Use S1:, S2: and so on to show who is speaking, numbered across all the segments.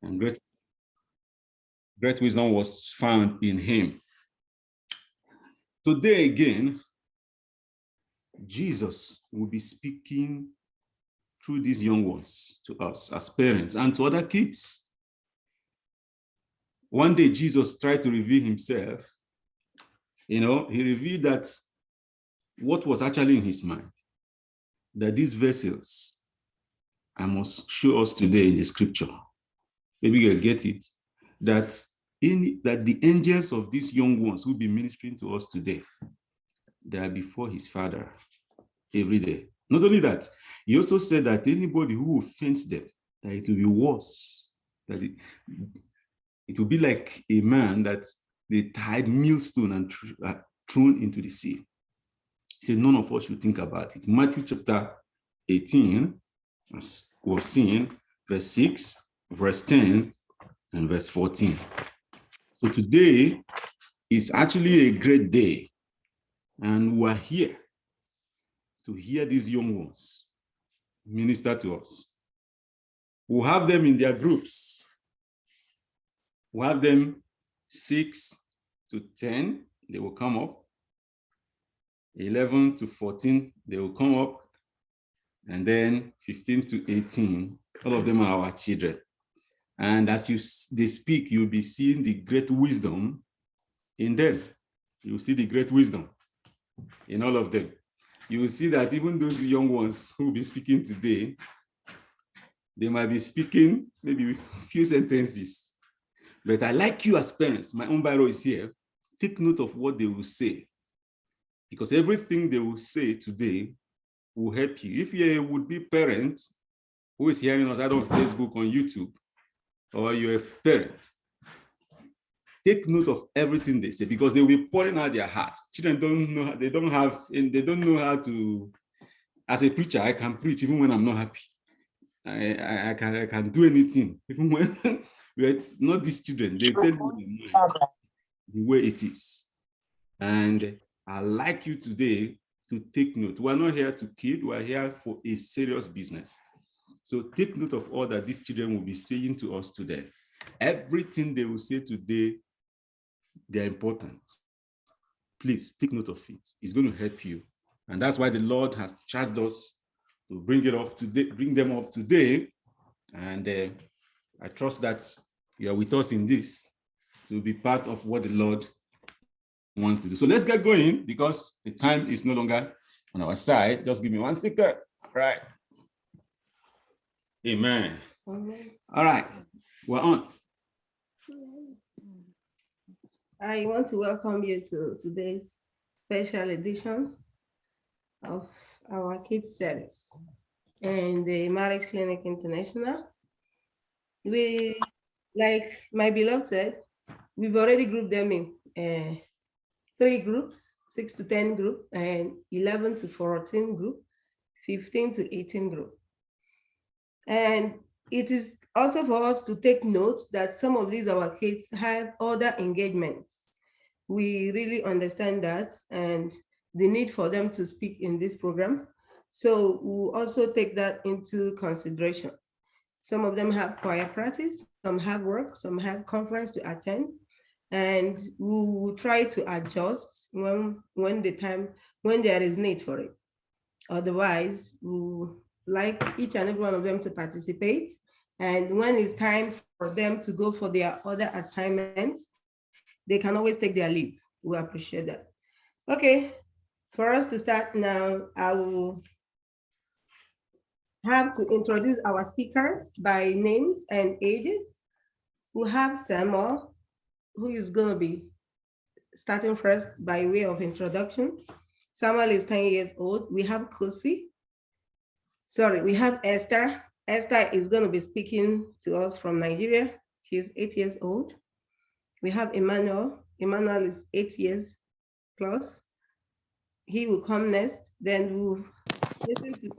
S1: and great wisdom was found in him. Today again, Jesus will be speaking through these young ones to us as parents and to other kids. One day, Jesus tried to reveal himself. He revealed that what was actually in his mind, that these vessels I must show us today in the scripture. Maybe you'll get it, that the angels of these young ones who will be ministering to us today, they are before his Father every day. Not only that, he also said that anybody who offends them, that it will be worse, that it will be like a man that they tied millstone and thrown into the sea. He said none of us should think about it. Matthew chapter 18, as we've seen, verse 6, verse 10, and verse 14. So today is actually a great day, and we are here to hear these young ones minister to us. We'll have them in their groups. We'll have them 6 to 10, they will come up. 11 to 14, they will come up. And then 15 to 18, all of them are our children. And as they speak, you'll be seeing the great wisdom in them. You'll see the great wisdom in all of them. You will see that even those young ones who will be speaking today, they might be speaking maybe a few sentences. But I like you as parents, my own Bible is here, take note of what they will say. Because everything they will say today will help you. If you would be parent who is hearing us either on Facebook, on YouTube, or you're a parent, take note of everything they say, because they will be pouring out their hearts. Children they don't know how to, as a preacher, I can preach even when I'm not happy. I can do anything, even when it's not these children, they tell me the way it is. And I'd like you today to take note. We're not here to kid, we're here for a serious business. So take note of all that these children will be saying to us today. Everything they will say today, they're important. Please take note of it. It's going to help you. And that's why the Lord has charged us to bring them up today. And I trust that you are with us in this to be part of what the Lord wants to do. So let's get going, because the time is no longer on our side. Just give me 1 second. All right. Amen. All right. We're on.
S2: I want to welcome you to today's special edition of our kids series and the Marriage Clinic International. We, like my beloved said, we've already grouped them in 3 groups, 6 to 10 group, and 11 to 14 group, 15 to 18 group. And it is also for us to take note that some of these our kids have other engagements. We really understand that and the need for them to speak in this program. So we'll also take that into consideration. Some of them have choir practice, some have work, some have conference to attend, and we will try to adjust when there is need for it. Otherwise, we like each and every one of them to participate. And when it's time for them to go for their other assignments, they can always take their leave. We appreciate that. Okay, for us to start now, I will have to introduce our speakers by names and ages. We have Samuel, who is going to be starting first by way of introduction. Samuel is 10 years old. We have we have Esther. Esther is going to be speaking to us from Nigeria. She's 8 years old. We have Emmanuel. Emmanuel is 8 years plus. He will come next. Then we'll listen to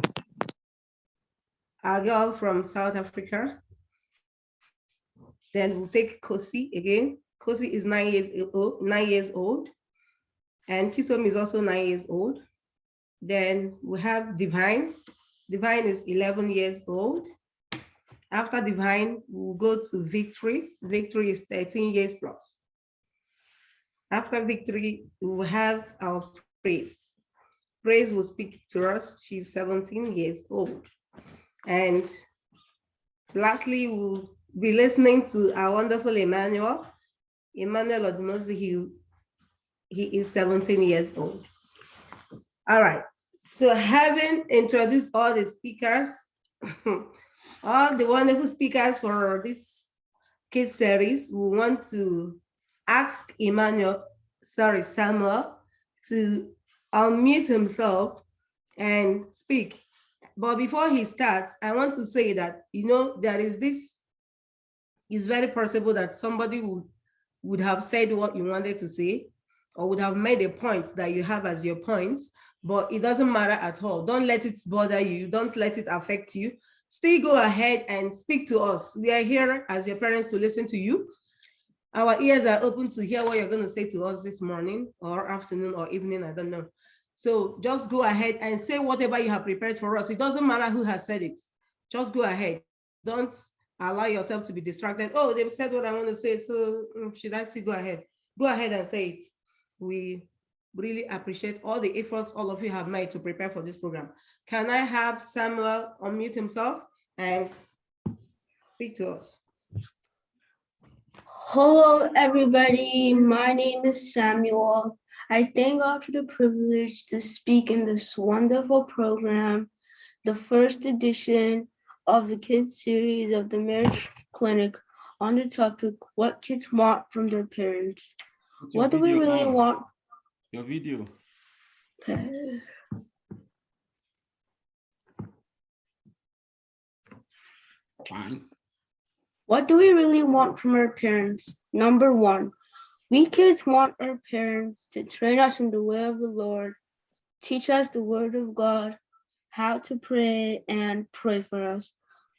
S2: our girl from South Africa. Then we'll take Kosi again. Kosi is 9 years old. And Chisom is also 9 years old. Then we have Divine. Divine is 11 years old. After Divine, we'll go to Victory. Victory is 13 years plus. After Victory, we will have our Praise. Praise will speak to us. She's 17 years old. And lastly, we'll be listening to our wonderful Emmanuel. Emmanuel Odimozi, he is 17 years old. All right. So having introduced all the speakers, all the wonderful speakers for this kids series, we want to ask Samuel to unmute himself and speak. But before he starts, I want to say that, there is this, it's very possible that somebody would have said what you wanted to say, or would have made a point that you have as your point, but it doesn't matter at all. Don't let it bother you. Don't let it affect you. Still go ahead and speak to us. We are here as your parents to listen to you. Our ears are open to hear what you're going to say to us this morning or afternoon or evening, I don't know. So just go ahead and say whatever you have prepared for us. It doesn't matter who has said it. Just go ahead. Don't allow yourself to be distracted. Oh, they've said what I want to say, so should I still go ahead? Go ahead and say it. We really appreciate all the efforts all of you have made to prepare for this program. Can I have Samuel unmute himself and speak to us?
S3: Hello, everybody. My name is Samuel. I thank God for the privilege to speak in this wonderful program, the first edition of the kids series of the Marriage Clinic on the topic, what kids want from their parents. What do we really want?
S1: Your video.
S3: Okay.
S1: Fine.
S3: What do we really want from our parents? Number one, we kids want our parents to train us in the way of the Lord, teach us the word of God, how to pray, and pray for us.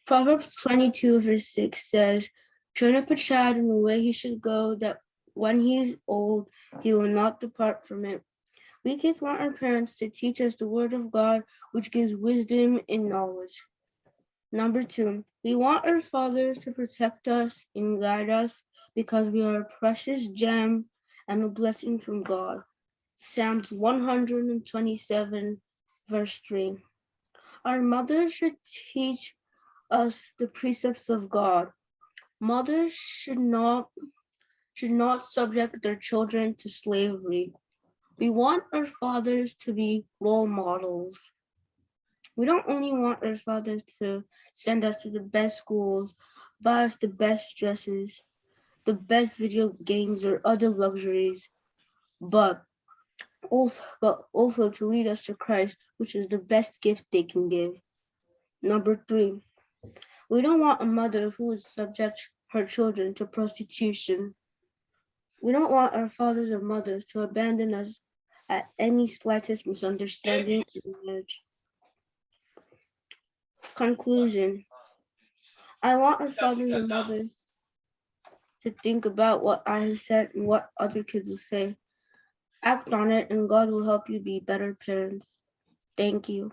S3: Proverbs 22 verse 6 says, train up a child in the way he should go, that when he is old, he will not depart from it. We kids want our parents to teach us the word of God, which gives wisdom and knowledge. Number two, we want our fathers to protect us and guide us because we are a precious gem and a blessing from God. Psalms 127, verse 3. Our mothers should teach us the precepts of God. Mothers should not subject their children to slavery. We want our fathers to be role models. We don't only want our fathers to send us to the best schools, buy us the best dresses, the best video games or other luxuries, but also to lead us to Christ, which is the best gift they can give. Number three, we don't want a mother who would subject her children to prostitution. We don't want our fathers or mothers to abandon us at any slightest misunderstanding in marriage. Conclusion. I want our fathers and mothers to think about what I have said and what other kids will say. Act on it and God will help you be better parents. Thank you.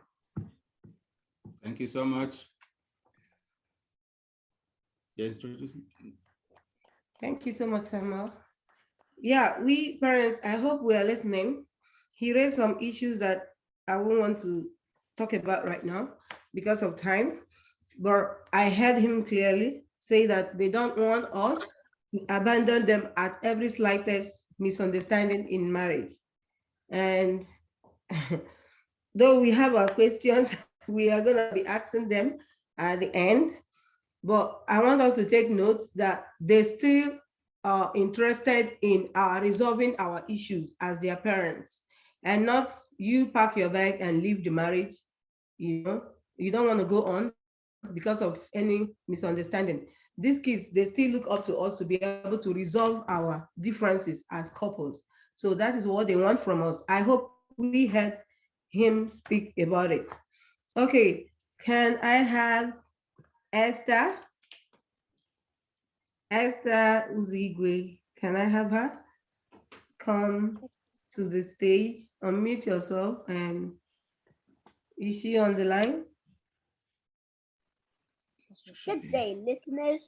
S1: Thank you so much. Yes,
S2: Thank you so much, Samuel. Yeah, we parents, I hope we are listening. He raised some issues that I won't want to talk about right now because of time, but I heard him clearly say that they don't want us to abandon them at every slightest misunderstanding in marriage. And though we have our questions, we are going to be asking them at the end, but I want us to take notes that they still are interested in resolving our issues as their parents, and not you pack your bag and leave the marriage. You don't want to go on because of any misunderstanding. These kids, they still look up to us to be able to resolve our differences as couples. So that is what they want from us. I hope we had him speak about it. Okay, can I have Esther Uzigwe? Can I have her come to the stage? Unmute yourself. And is she on the line?
S4: Good day, listeners.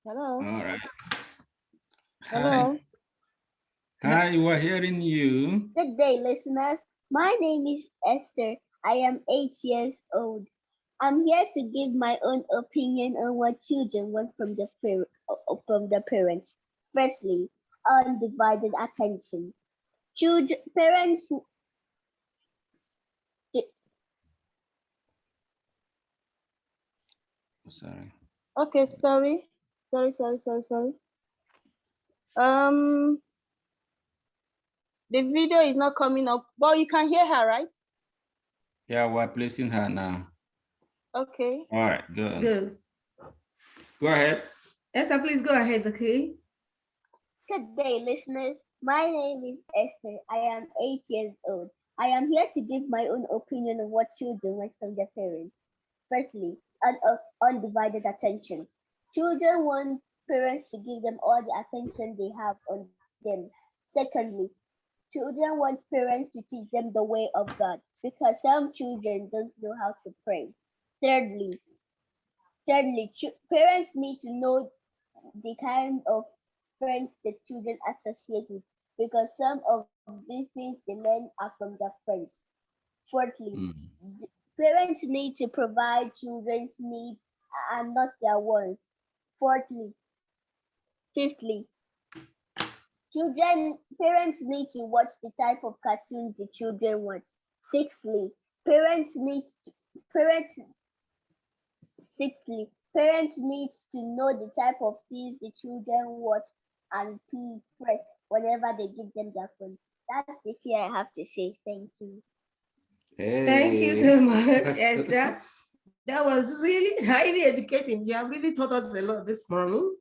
S4: Hello.
S1: All right. Hi.
S4: Hello.
S1: Hi, we're hearing you.
S4: Good day, listeners. My name is Esther. I am 8 years old. I'm here to give my own opinion on what children want from the parents. Firstly, undivided attention. Parents.
S1: Sorry.
S4: Okay, sorry. The video is not coming up, but you can hear her, right?
S1: Yeah, we're placing her now.
S4: Okay.
S1: All right, good.
S2: Good.
S1: Go ahead.
S2: Esther, please go ahead, okay?
S4: Good day, listeners. My name is Esther. I am 8 years old. I am here to give my own opinion on what children want from their parents. Firstly, undivided attention. Children want parents to give them all the attention they have on them. Secondly, children want parents to teach them the way of God because some children don't know how to pray. Thirdly, parents need to know the kind of friends the children associate with because some of these things they learn are from their friends. Fourthly, parents need to provide children's needs and not their wants. Fifthly, parents need to watch the type of cartoons the children watch. Sixthly, parents need to know the type of things the children watch and press whenever they give them their phone. That's the fear I have to say. Thank you.
S1: Hey.
S2: Thank you so much, Esther. That was really highly educating. You have really taught us a lot this morning,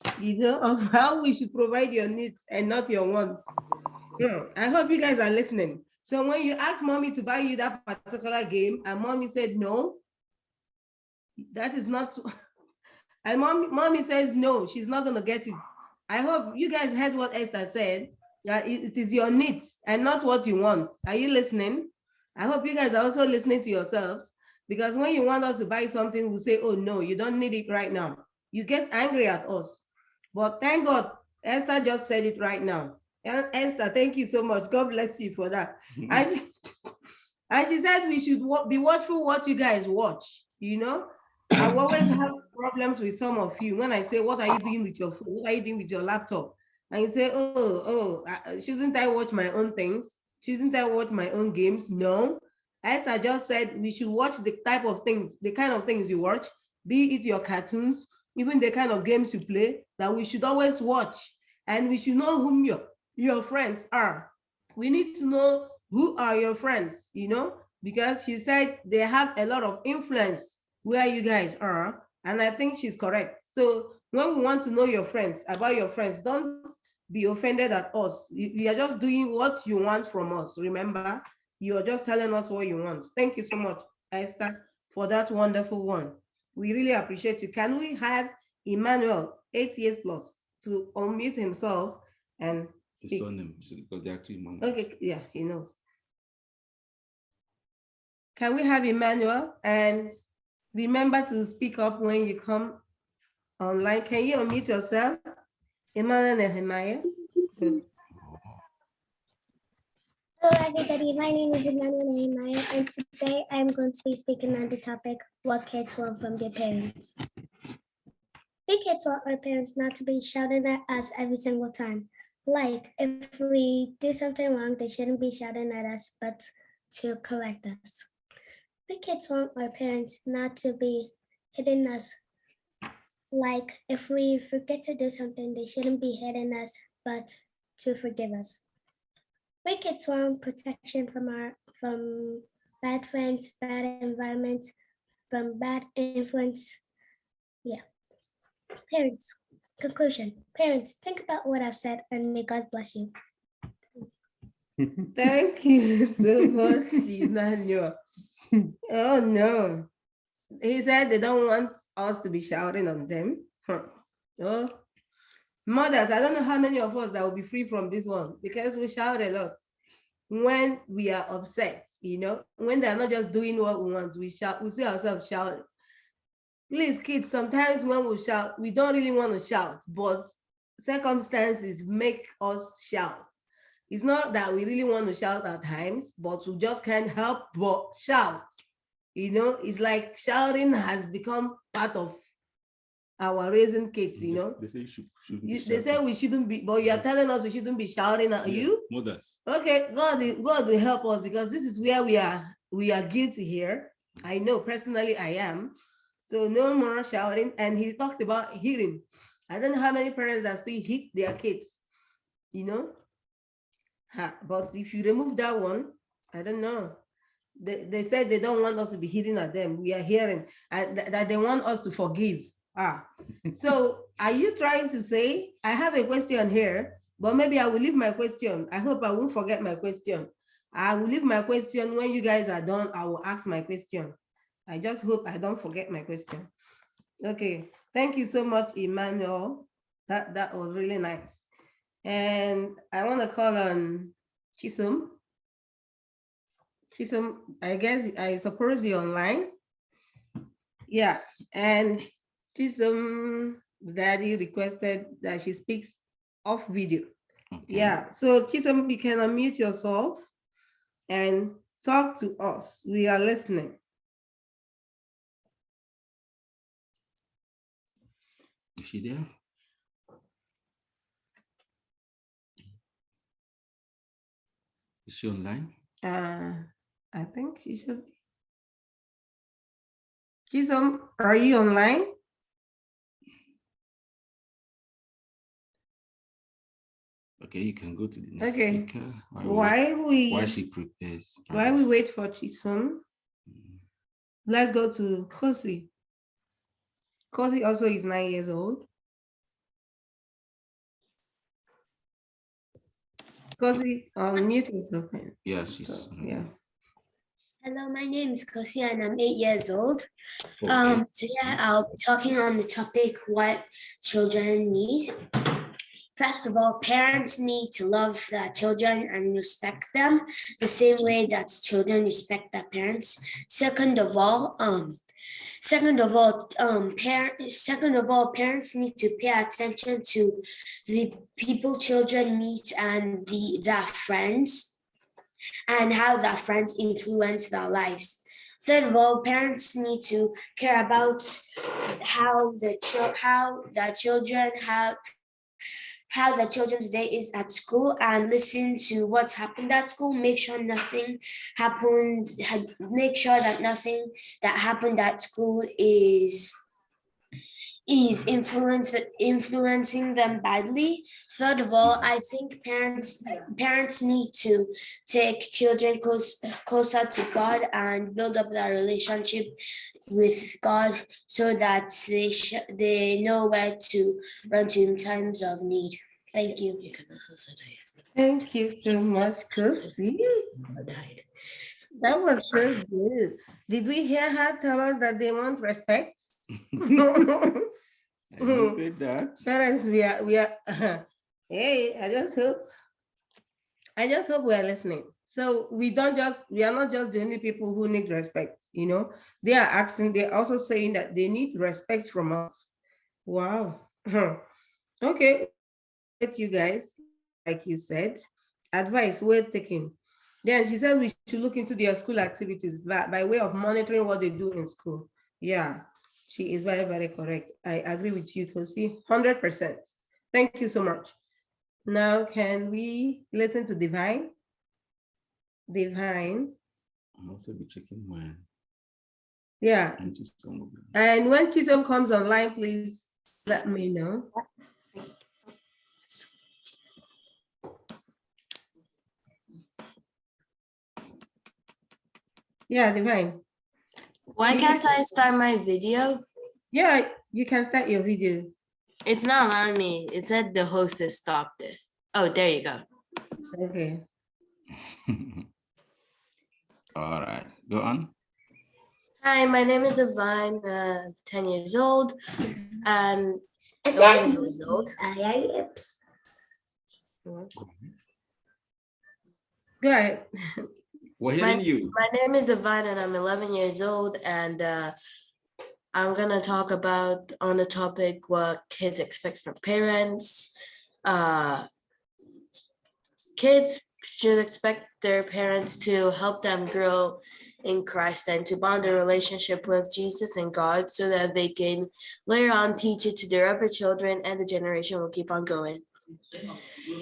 S2: of how we should provide your needs and not your wants. I hope you guys are listening. So when you ask mommy to buy you that particular game and mommy said no, that is not, and mommy says no, she's not gonna get it. I hope you guys heard what Esther said, that it is your needs and not what you want. Are you listening? I hope you guys are also listening to yourselves, because when you want us to buy something, we say, oh no, you don't need it right now. You get angry at us. But thank God, Esther just said it right now. And Esther, thank you so much. God bless you for that. And she said we should be watchful what you guys watch, I always have problems with some of you when I say, what are you doing with your phone? What are you doing with your laptop? And you say, shouldn't I watch my own things? Shouldn't I watch my own games? No. As I just said, we should watch the type of things, the kind of things you watch, be it your cartoons, even the kind of games you play, that we should always watch. And we should know whom your friends are. We need to know who are your friends, because she said they have a lot of influence where you guys are. And I think she's correct. So when we want to know your friends, about your friends, don't be offended at us. You are just doing what you want from us. Remember, you are just telling us what you want. Thank you so much, Esther, for that wonderful one. We really appreciate you. Can we have Emmanuel, 8 years plus, to unmute himself and
S1: His
S2: speak?
S1: surname, because they're actually months.
S2: Okay, yeah, he knows. Can we have Emmanuel? And remember to speak up when you come online. Can you unmute yourself? Emmanuel Nehemiah. Good.
S5: Hello everybody, my name is Emmanuel Nehemiah, and today I'm going to be speaking on the topic, what kids want from their parents. We kids want our parents not to be shouting at us every single time. Like, if we do something wrong, they shouldn't be shouting at us, but to correct us. We kids want our parents not to be hitting us. Like, if we forget to do something, they shouldn't be hitting us, but to forgive us. We kids want protection from bad friends, bad environment, from bad influence. Yeah. Parents. Conclusion. Parents, think about what I've said and may God bless you.
S2: Thank you so much, Emmanuel. Oh no. He said they don't want us to be shouting on them. Oh. Mothers, I don't know how many of us that will be free from this one, because we shout a lot. when we are upset, when they're not just doing what we want, we shout, we see ourselves shouting. Please, kids, sometimes when we shout, we don't really want to shout, but circumstances make us shout. It's not that we really want to shout at times, but we just can't help but shout. It's like shouting has become part of our raising kids,
S1: They say should be
S2: They say
S1: shouting.
S2: we shouldn't be, but you're telling us we shouldn't be shouting at
S1: Yeah,
S2: you.
S1: mothers.
S2: Okay, God will help us, because this is where we are guilty here. I know personally I am. So no more shouting. And he talked about hitting. I don't know how many parents that still hit their kids, But if you remove that one, I don't know. They said they don't want us to be hitting at them. We are hearing and that they want us to forgive. So are you trying to say, I have a question here, but maybe I will leave my question. I hope I won't forget my question. I will leave my question. When you guys are done, I will ask my question. I just hope I don't forget my question. Okay, thank you so much, Emmanuel. That was really nice. And I want to call on Chisom. Chisom, I suppose you're online. Yeah, and Chisom daddy requested that she speaks off video.
S1: Okay.
S2: Yeah, so Chisom, you can unmute yourself and talk to us. We are listening.
S1: Is she there? Is she online?
S2: I think she should be. Chisom, are you online?
S1: Okay, you can go to the next
S2: Okay.
S1: speaker.
S2: While
S1: she prepares.
S2: While we wait for Chisom, let's go to Kosi. Kosi also is 9 years old. Kosi, unmute yourself.
S1: Yeah, she's
S2: Yeah.
S6: Hello, my name is Kosi and I'm 8 years old.
S1: okay.
S6: Today I'll be talking on the topic what children need. First of all, parents need to love their children and respect them the same way that children respect their parents. Second of all, parents need to pay attention to the people children meet and their friends, and how their friends influence their lives. Third of all, parents need to care about how the children's day is at school and listen to what's happened at school. Make sure nothing happened. Make sure that nothing that happened at school is influencing them badly. Third of all, I think parents need to take children closer to God and build up their relationship with God so that they know where to run to in times of need. Thank you.
S2: Thank you so much, Kosi. That was so good. Did we hear her tell us that they want respect?
S1: I noted that.
S2: Parents, we are hey, I just hope we are listening. So we are not just the only people who need respect, they're also saying that they need respect from us. Wow. Okay, you guys, like you said, advice worth taking. Then she said we should look into their school activities by way of monitoring what they do in school. Yeah, she is very, very correct. I agree with you, Kosi, 100%. Thank you so much. Now, can we listen to Divine? Divine.
S1: I'll also be checking my.
S2: Yeah. And when Chisom comes online, please let me know. Yeah, Divine.
S6: Why can't I start my video?
S2: Yeah, you can start your video.
S6: It's not allowing me. It said the host has stopped it. Oh, there you go.
S2: Okay.
S1: All right, go on.
S6: Hi, my name is Divine, 10 years old, and 11 years old.
S2: Go ahead.
S1: We're hearing you.
S6: My name is Divine and I'm 11 years old, and I'm gonna talk about on the topic what kids expect from parents. Kids should expect their parents to help them grow in Christ and to bond their relationship with Jesus and God so that they can later on teach it to their other children and the generation will keep on going.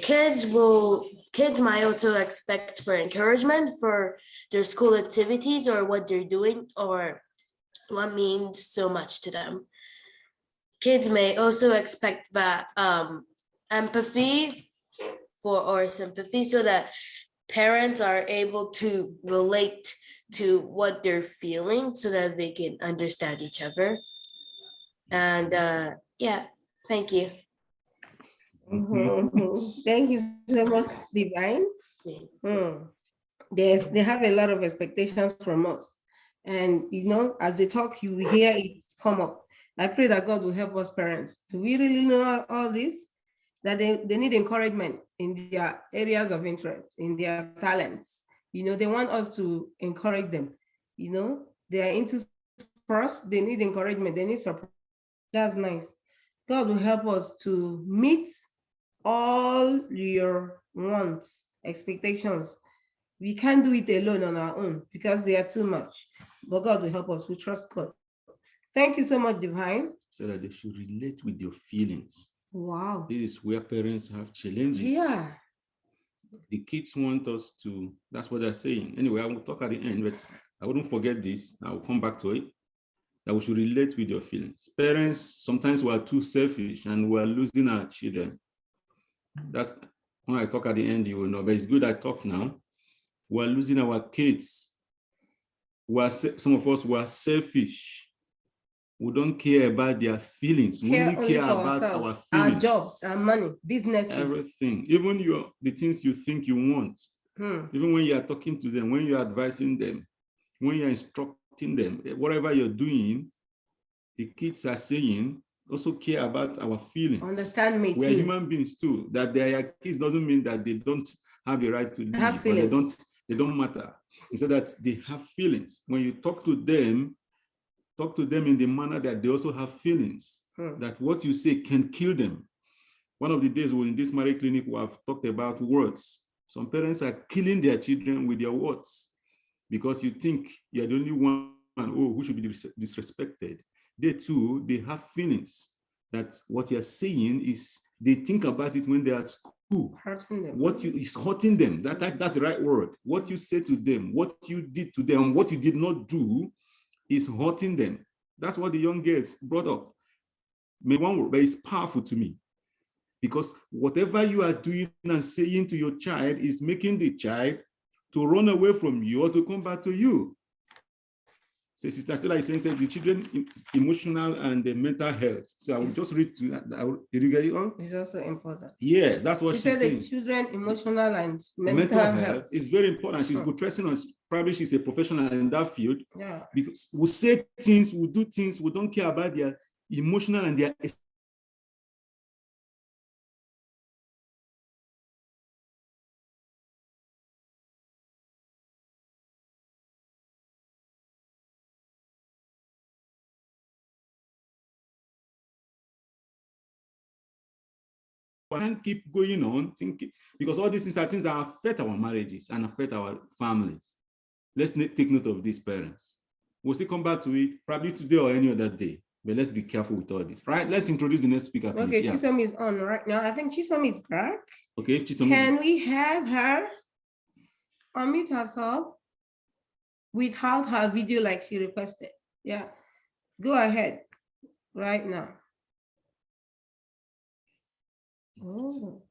S6: Kids might also expect for encouragement for their school activities or what they're doing or what means so much to them. Kids may also expect that empathy or sympathy so that parents are able to relate to what they're feeling so that they can understand each other. And yeah, thank you.
S2: Thank you so much, Divine. They have a lot of expectations from us. And as they talk, you will hear it come up. I pray that God will help us parents. Do we really know all this? That they need encouragement in their areas of interest, in their talents. They want us to encourage them. They are into sports, they need encouragement, they need support. That's nice. God will help us to meet all your wants, expectations. We can't do it alone on our own because they are too much. But God will help us. We trust God. Thank you so much, Divine.
S1: So that they should relate with your feelings.
S2: Wow.
S1: This is where parents have challenges.
S2: Yeah.
S1: The kids want us to, that's what they're saying. Anyway, I will talk at the end, but I wouldn't forget this. I will come back to it. That we should relate with your feelings. Parents, sometimes we are too selfish and we are losing our children. That's when I talk at the end, you will know, but it's good I talk now. We are losing our kids. Some of us were selfish. We don't care about their feelings. We only care about our feelings.
S2: Our jobs, our money, businesses.
S1: Everything. Even the things you think you want. Even when you are talking to them, when you're advising them, when you're instructing them, whatever you're doing, the kids are saying, also care about our feelings.
S2: Understand me
S1: We're
S2: too.
S1: human beings too. That they are kids doesn't mean that they don't have the right to live, but they don't matter. It's so that they have feelings. When you talk to them in the manner that they also have feelings, that what you say can kill them. One of the days in this marriage clinic, we have talked about words. Some parents are killing their children with their words because you think you're the only one who should be disrespected. They too, they have feelings that what you're saying is, they think about it when they're at school.
S2: Hurting them.
S1: Is hurting them. That's the right word. What you say to them, what you did to them, what you did not do is hurting them. That's what the young girls brought up. Maybe one word, but it's powerful to me. Because whatever you are doing and saying to your child is making the child to run away from you or to come back to you. So Sister Stella is saying the children emotional and the mental health. So I will just read to that. Did you get it all?
S2: It's also important.
S1: Yes, that's what she's saying.
S2: She said the children emotional and mental health
S1: is very important. She's buttressing on, probably she's a professional in that field.
S2: Yeah.
S1: Because we say things, we do things, we don't care about their emotional and their can't keep going on thinking, because all these things are things that affect our marriages and affect our families. Let's take note of these, parents. We'll still come back to it probably today or any other day, but let's be careful with all this, right? Let's introduce the next speaker, please.
S2: Okay, yeah. Chisom is on right now. I think Chisom is back.
S1: Okay, Chisom.
S2: Can we have her unmute herself without her video like she requested? Yeah, go ahead right now. Oh.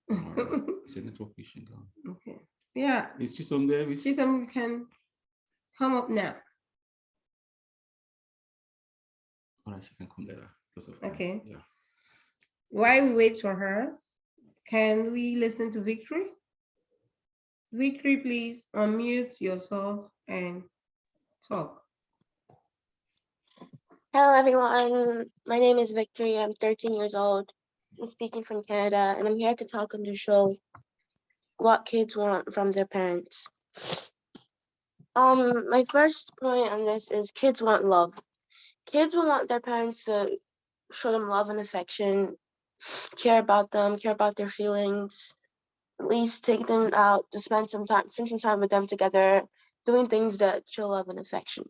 S1: It's a network issue.
S2: Okay. Yeah.
S1: Is Chisom there?
S2: Chisom can come up now.
S1: All right, she can come later.
S2: Okay.
S1: Yeah.
S2: While we wait for her, can we listen to Victory? Victory, please unmute yourself and talk.
S7: Hello, everyone. My name is Victory. I'm 13 years old. I'm speaking from Canada, and I'm here to talk on the show what kids want from their parents. My first point on this is kids want love. Kids will want their parents to show them love and affection, care about them, care about their feelings, at least take them out to spend some time with them together, doing things that show love and affection.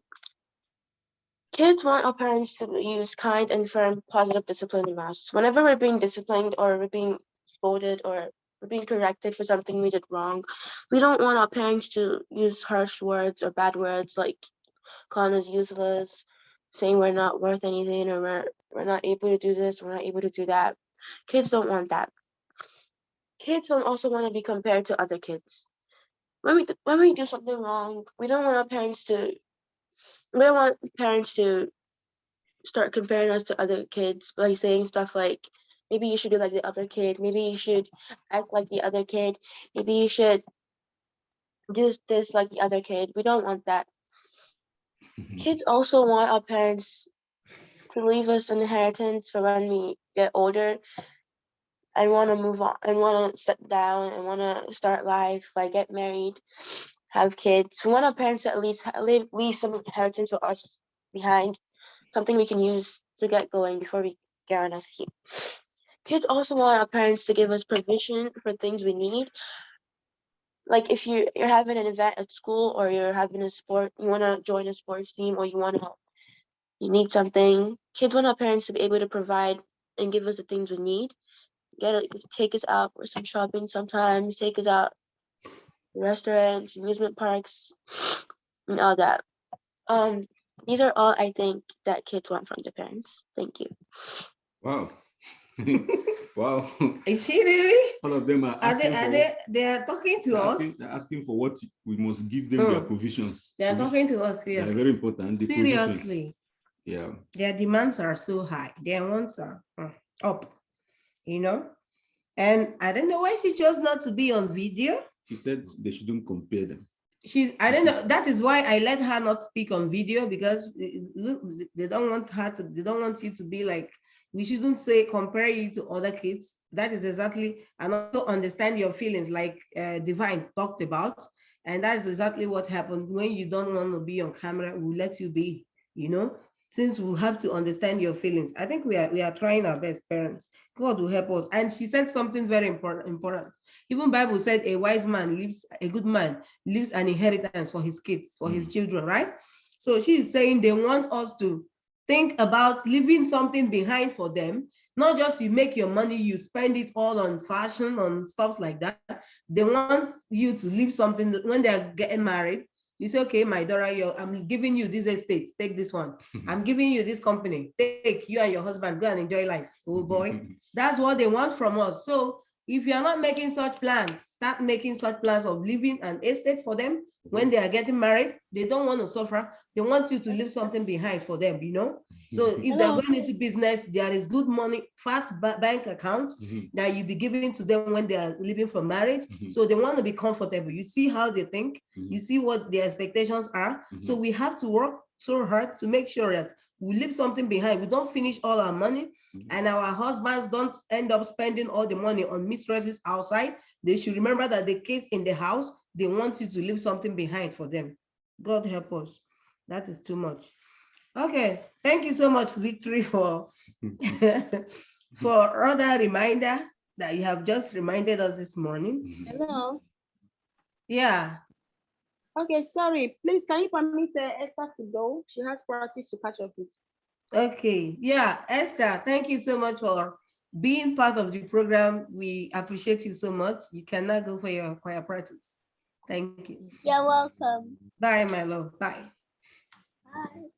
S7: Kids want our parents to use kind and firm positive discipline in us. Whenever we're being disciplined or we're being scolded or we're being corrected for something we did wrong, we don't want our parents to use harsh words or bad words like calling us useless, saying we're not worth anything or we're not able to do this, we're not able to do that. Kids don't want that. Kids don't also want to be compared to other kids. When we do something wrong, we don't want parents to start comparing us to other kids by saying stuff like, maybe you should do like the other kid, maybe you should act like the other kid, maybe you should do this like the other kid. We don't want that. Kids also want our parents to leave us an inheritance for when we get older and want to move on and want to settle down and want to start life, like get married, have kids. We want our parents to at least leave some inheritance for us behind, something we can use to get going before we get out of here. Kids also want our parents to give us provision for things we need. Like if you're having an event at school or you're having a sport, you want to join a sports team or you need something. Kids want our parents to be able to provide and give us the things we need. Take us out for some shopping sometimes, take us out to restaurants, amusement parks, and all that. These are all I think that kids want from their parents. Thank you.
S1: Wow. Wow.
S2: Is she really?
S1: All of them are asking
S2: They are talking to us.
S1: they're asking for what we must give them their provisions.
S2: They are talking to us
S1: They are
S2: seriously.
S1: very important. The provisions.
S2: Seriously.
S1: Yeah.
S2: Their demands are so high. Their wants are up, you know? And I don't know why she chose not to be on video.
S1: She said they shouldn't compare them.
S2: I don't know. That is why I let her not speak on video, because they don't want you to be like, we shouldn't say compare you to other kids. That is exactly, and also understand your feelings like Divine talked about. And that's exactly what happened when you don't want to be on camera, we'll let you be, you know, since we have to understand your feelings. I think we are trying our best, parents. God will help us. And she said something very important. Even Bible said a good man leaves an inheritance for his kids, for his children, right? So she's saying they want us to think about leaving something behind for them. Not just you make your money, you spend it all on fashion, on stuff like that. They want you to leave something that when they're getting married. You say, okay, my daughter, I'm giving you this estate, take this one. I'm giving you this company, take you and your husband, go and enjoy life. Oh boy, that's what they want from us. So if you're not making such plans, start making such plans of leaving an estate for them when they are getting married. They don't want to suffer. They want you to leave something behind for them, you know? So if they're going into business, there is good money, fat bank account that you be giving to them when they are leaving for marriage. So they want to be comfortable. You see how they think, you see what their expectations are. So we have to work so hard to make sure that we leave something behind. We don't finish all our money and our husbands don't end up spending all the money on mistresses outside. They should remember that the kids in the house, they want you to leave something behind for them. God help us. That is too much. Okay, thank you so much, Victory, for other reminder that you have just reminded us this morning.
S8: Hello.
S2: Yeah.
S8: Okay, sorry. Please, can you permit Esther to go? She has practice to catch up with.
S2: Okay. Yeah, Esther, thank you so much for being part of the program. We appreciate you so much. You cannot go for your choir practice. Thank you.
S4: You're welcome.
S2: Bye, my love. Bye.
S4: Bye.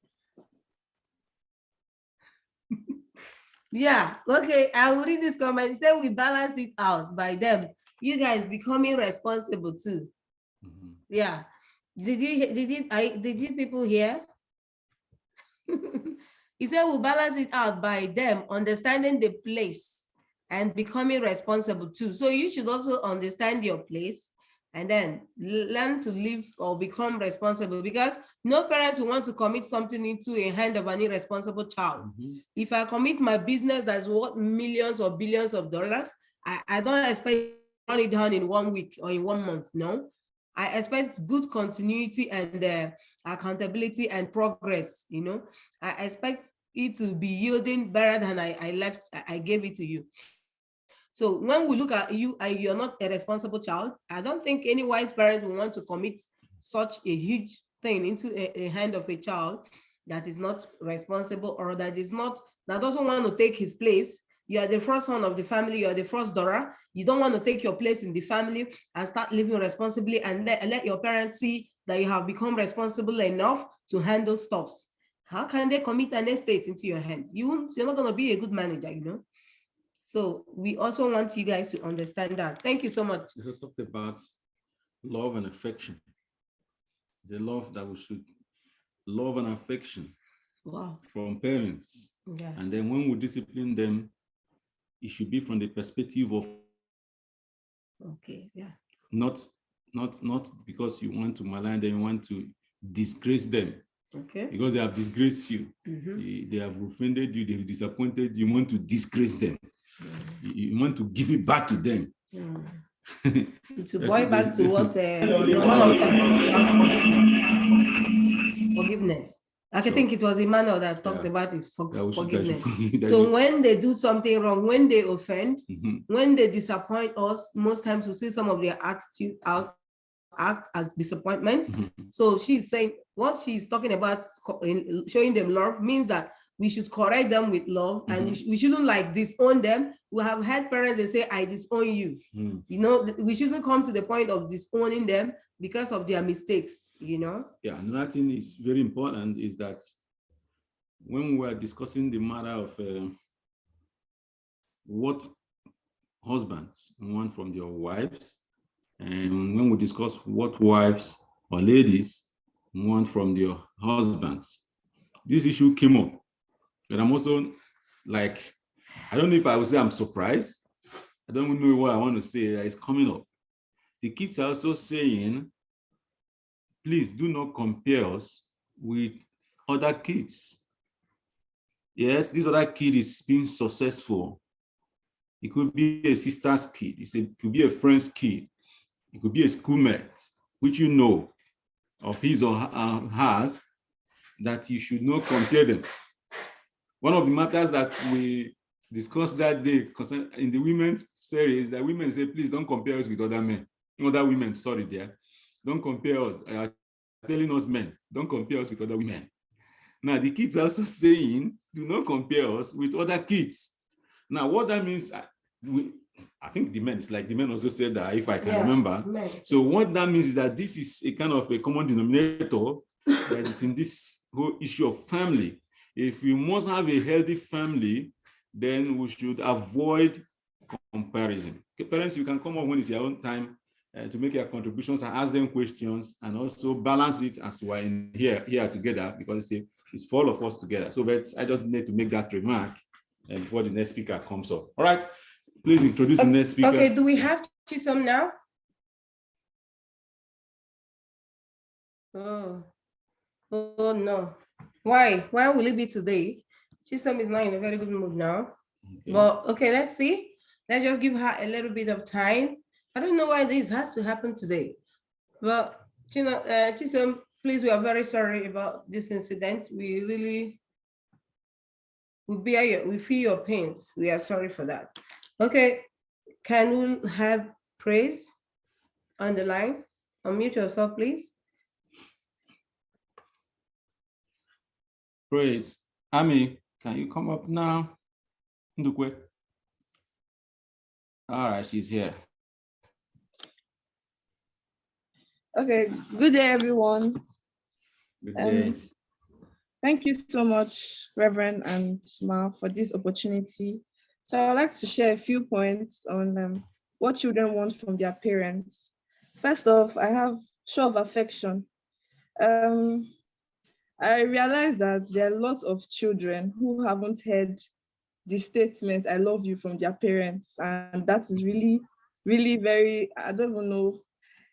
S2: Yeah, okay, I will read this comment. It said we balance it out by them. You guys becoming responsible too. Yeah. Did you people hear? He said we balance it out by them understanding the place and becoming responsible too. So you should also understand your place and then learn to live or become responsible, because no parents will want to commit something into a hand of an irresponsible child. If I commit my business that's worth millions or billions of dollars, I don't expect to run it down in 1 week or in 1 month. No, I expect good continuity and accountability and progress. I expect it to be yielding better than I gave it to you. So when we look at you and you're not a responsible child, I don't think any wise parent will want to commit such a huge thing into a hand of a child that is not responsible or that doesn't want to take his place. You are the first son of the family, you are the first daughter. You don't want to take your place in the family and start living responsibly and let your parents see that you have become responsible enough to handle stuffs. How can they commit an estate into your hand? You're not going to be a good manager, So we also want you guys to understand that. Thank you so much.
S1: You talked about love and affection. The love that we should love and affection from parents.
S2: Yeah.
S1: And then when we discipline them, it should be from the perspective of not because you want to malign them, you want to disgrace them.
S2: Okay.
S1: Because they have disgraced you. They have offended you, they've disappointed you, want to disgrace them. You want to give it back to them.
S2: To boil back to what forgiveness. I think it was Emmanuel that talked about it, forgiveness. So when they do something wrong, when they offend, when they disappoint us, most times we see some of their attitude act as disappointment. So she's saying what she's talking about, showing them love, means that we should correct them with love, and we shouldn't disown them. We have had parents that say, I disown you. We shouldn't come to the point of disowning them because of their mistakes, Yeah,
S1: another thing is very important is that when we are discussing the matter of what husbands want from their wives, and when we discuss what wives or ladies want from their husbands, this issue came up. But I'm also I don't know if I would say I'm surprised. I don't know what I want to say that is coming up. The kids are also saying, please do not compare us with other kids. Yes, this other kid is being successful. It could be a sister's kid. It could be a friend's kid. It could be a schoolmate, which you know of his or hers, that you should not compare them. One of the matters that we discussed that day in the women's series, that women say, please don't compare us with other men. Other women, sorry there. Don't compare us. Telling us men, don't compare us with other women. Now, the kids are also saying, do not compare us with other kids. Now, what that means, I think the men, it's like the men also said that, if I can remember. Men. So what that means is that this is a kind of a common denominator that is in this whole issue of family. If we must have a healthy family, then we should avoid comparison. Okay, parents, you can come up when it's your own time to make your contributions and ask them questions, and also balance it as we are in here together, because it's for all of us together. So I just need to make that remark before the next speaker comes up. All right, please introduce the next speaker.
S2: Okay, do we have Chisom now? Oh no. Why will it be today? Chisom is not in a very good mood now. Okay. But okay, let's see. Let's just give her a little bit of time. I don't know why this has to happen today. But Chisom, please, we are very sorry about this incident. We feel your pains. We are sorry for that. Okay, can we have praise on the line? Unmute yourself, please.
S1: Praise. Ami, can you come up now? Ndukwe. All right, she's here.
S9: Okay, good day, everyone.
S1: Good day.
S9: Thank you so much, Reverend and Ma, for this opportunity. So I'd like to share a few points on what children want from their parents. First off, I have show of affection. I realized that there are lots of children who haven't heard the statement, I love you, from their parents. And that is really, really very, I don't even know,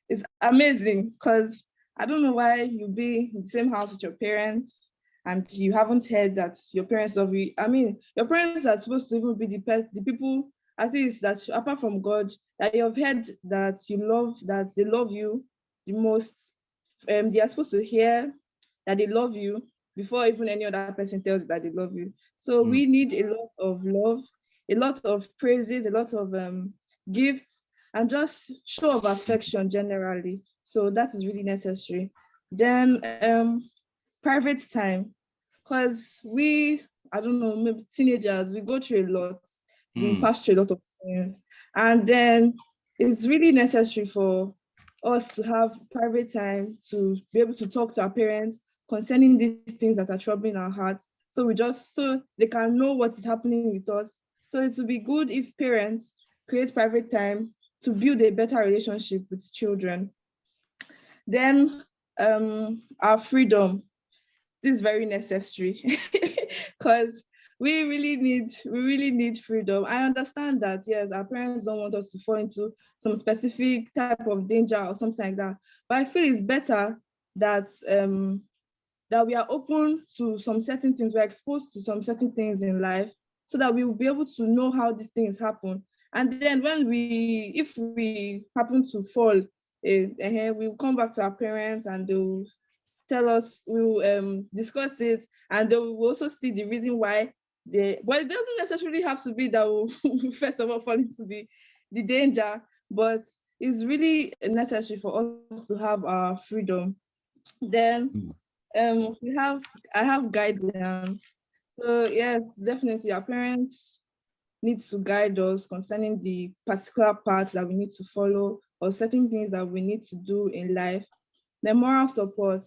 S9: it's amazing, because I don't know why you be in the same house with your parents and you haven't heard that your parents love you. I mean, your parents are supposed to even be the people, at least that apart from God, that you have heard that they love you, the most, they are supposed to hear that they love you before even any other person tells you that they love you. So we need a lot of love, a lot of praises, a lot of gifts, and just show of affection generally. So that is really necessary. Then private time, because I don't know, maybe teenagers, we go through a lot, we pass through a lot of things, and then it's really necessary for us to have private time to be able to talk to our parents concerning these things that are troubling our hearts. So they can know what is happening with us. So it would be good if parents create private time to build a better relationship with children. Then our freedom, this is very necessary because we really need freedom. I understand that, yes, our parents don't want us to fall into some specific type of danger or something like that. But I feel it's better that that we are open to some certain things, we're exposed to some certain things in life, so that we will be able to know how these things happen. And then if we happen to fall, we'll come back to our parents and they'll tell us, we'll discuss it, and they will also see the reason why but it doesn't necessarily have to be that we'll first of all fall into the danger, but it's really necessary for us to have our freedom. Then I have guidance. So yes, definitely our parents need to guide us concerning the particular path that we need to follow or certain things that we need to do in life. The moral support.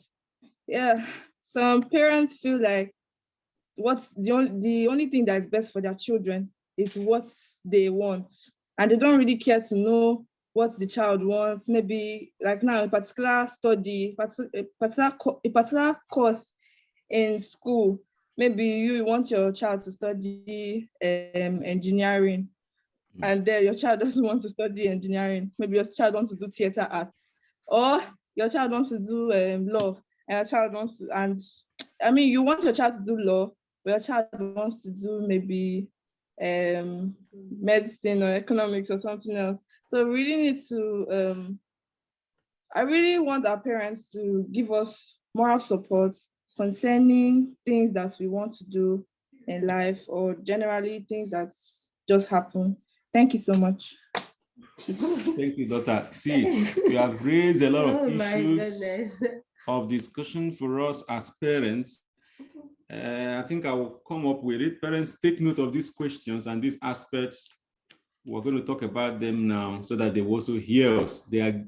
S9: Yeah, some parents feel like what's the only thing that is best for their children is what they want, and they don't really care to know what the child wants. Maybe like now a particular study, a particular course in school, maybe you want your child to study engineering, and then your child doesn't want to study engineering. Maybe your child wants to do theater arts, or your child wants to do law, and your child wants to, and I mean, you want your child to do law, but your child wants to do maybe medicine or economics or something else. So we really need to, I really want our parents to give us moral support concerning things that we want to do in life, or generally things that just happen. Thank you so much.
S1: Thank you, Doctor. See, you have raised a lot of
S2: my
S1: issues
S2: goodness.
S1: of discussion for us as parents. I think I will come up with it. Parents, take note of these questions and these aspects. We're going to talk about them now so that they will also hear us. They are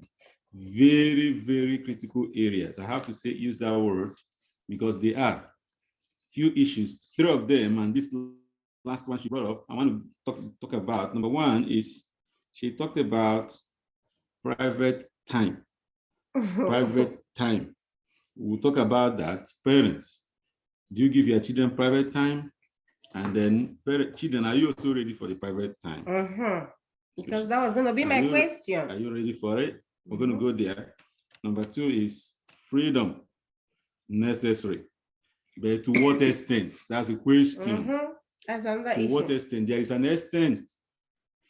S1: very, very critical areas. I have to say, use that word, because they are few issues, 3 of them, and this last one she brought up, I want to talk about. Number one is she talked about private time. Private time. We'll talk about that. Parents, do you give your children private time? And then children, are you also ready for the private time?
S2: Because that was going to be my question.
S1: Are you ready for it? We're going to go there. Number 2 is freedom, necessary. But to what extent? That's a question.
S2: That's another
S1: to
S2: issue.
S1: what extent? There is an extent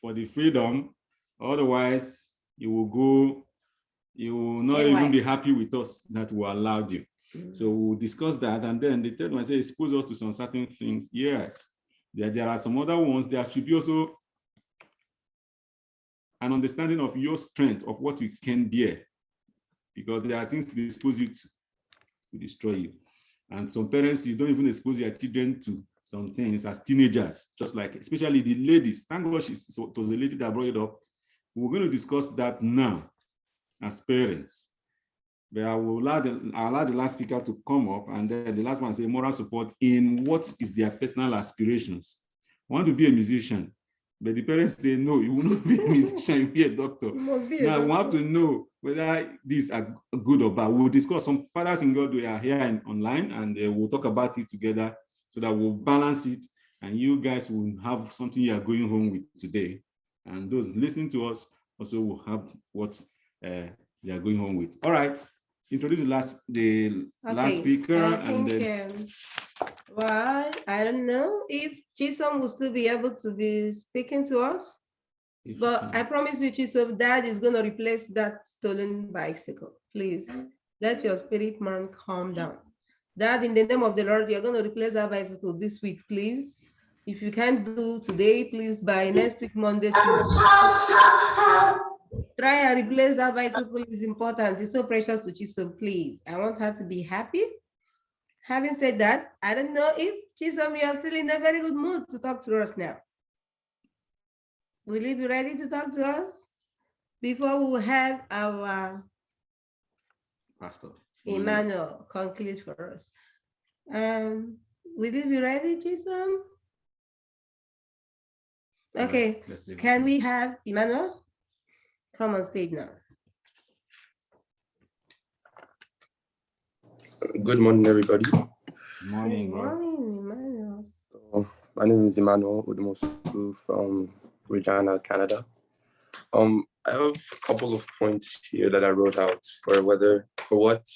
S1: for the freedom. Otherwise, you will not even be happy with us that we allowed you. So we'll discuss that. And then the third one says, expose us to some certain things. Yes, there are some other ones. There should be also an understanding of your strength, of what you can bear, because there are things they expose you to destroy you. And some parents, you don't even expose your children to some things as teenagers, just like, especially the ladies. Thank God it was the lady that brought it up. We're going to discuss that now as parents. But I will allow the last speaker to come up, and then the last one say moral support in what is their personal aspirations. I want to be a musician, but the parents say, no, you will not be a musician, you'll be a doctor. Now we have to know whether these are good or bad. We'll discuss. Some fathers in God, we are here online, and we'll talk about it together so that we'll balance it, and you guys will have something you are going home with today. And those listening to us also will have what they are going home with. All right. Introduce the last speaker.
S2: Well, I don't know if Jason will still be able to be speaking to us.
S1: If
S2: But
S1: you
S2: I
S1: can.
S2: promise you, Chisom, Dad is going to replace that stolen bicycle. Please let your spirit man calm down. Dad, in the name of the Lord, you're going to replace that bicycle this week, please. If you can't do today, please by next week, Monday, Tuesday. Try and replace that bicycle is important. It's so precious to Chisom, please. I want her to be happy. Having said that, I don't know if Chisom, you are still in a very good mood to talk to us now. Will you be ready to talk to us? Before we have our
S1: Pastor.
S2: Emmanuel conclude for us. Will you be ready, Chisom? Okay,
S1: Let's leave it.
S2: can we have Emmanuel come on stage now?
S10: Good morning, everybody.
S1: Morning,
S2: Good
S1: bro.
S2: morning, Emmanuel.
S10: My name is Emmanuel Udemosu from Regina, Canada. I have a couple of points here that I wrote out for what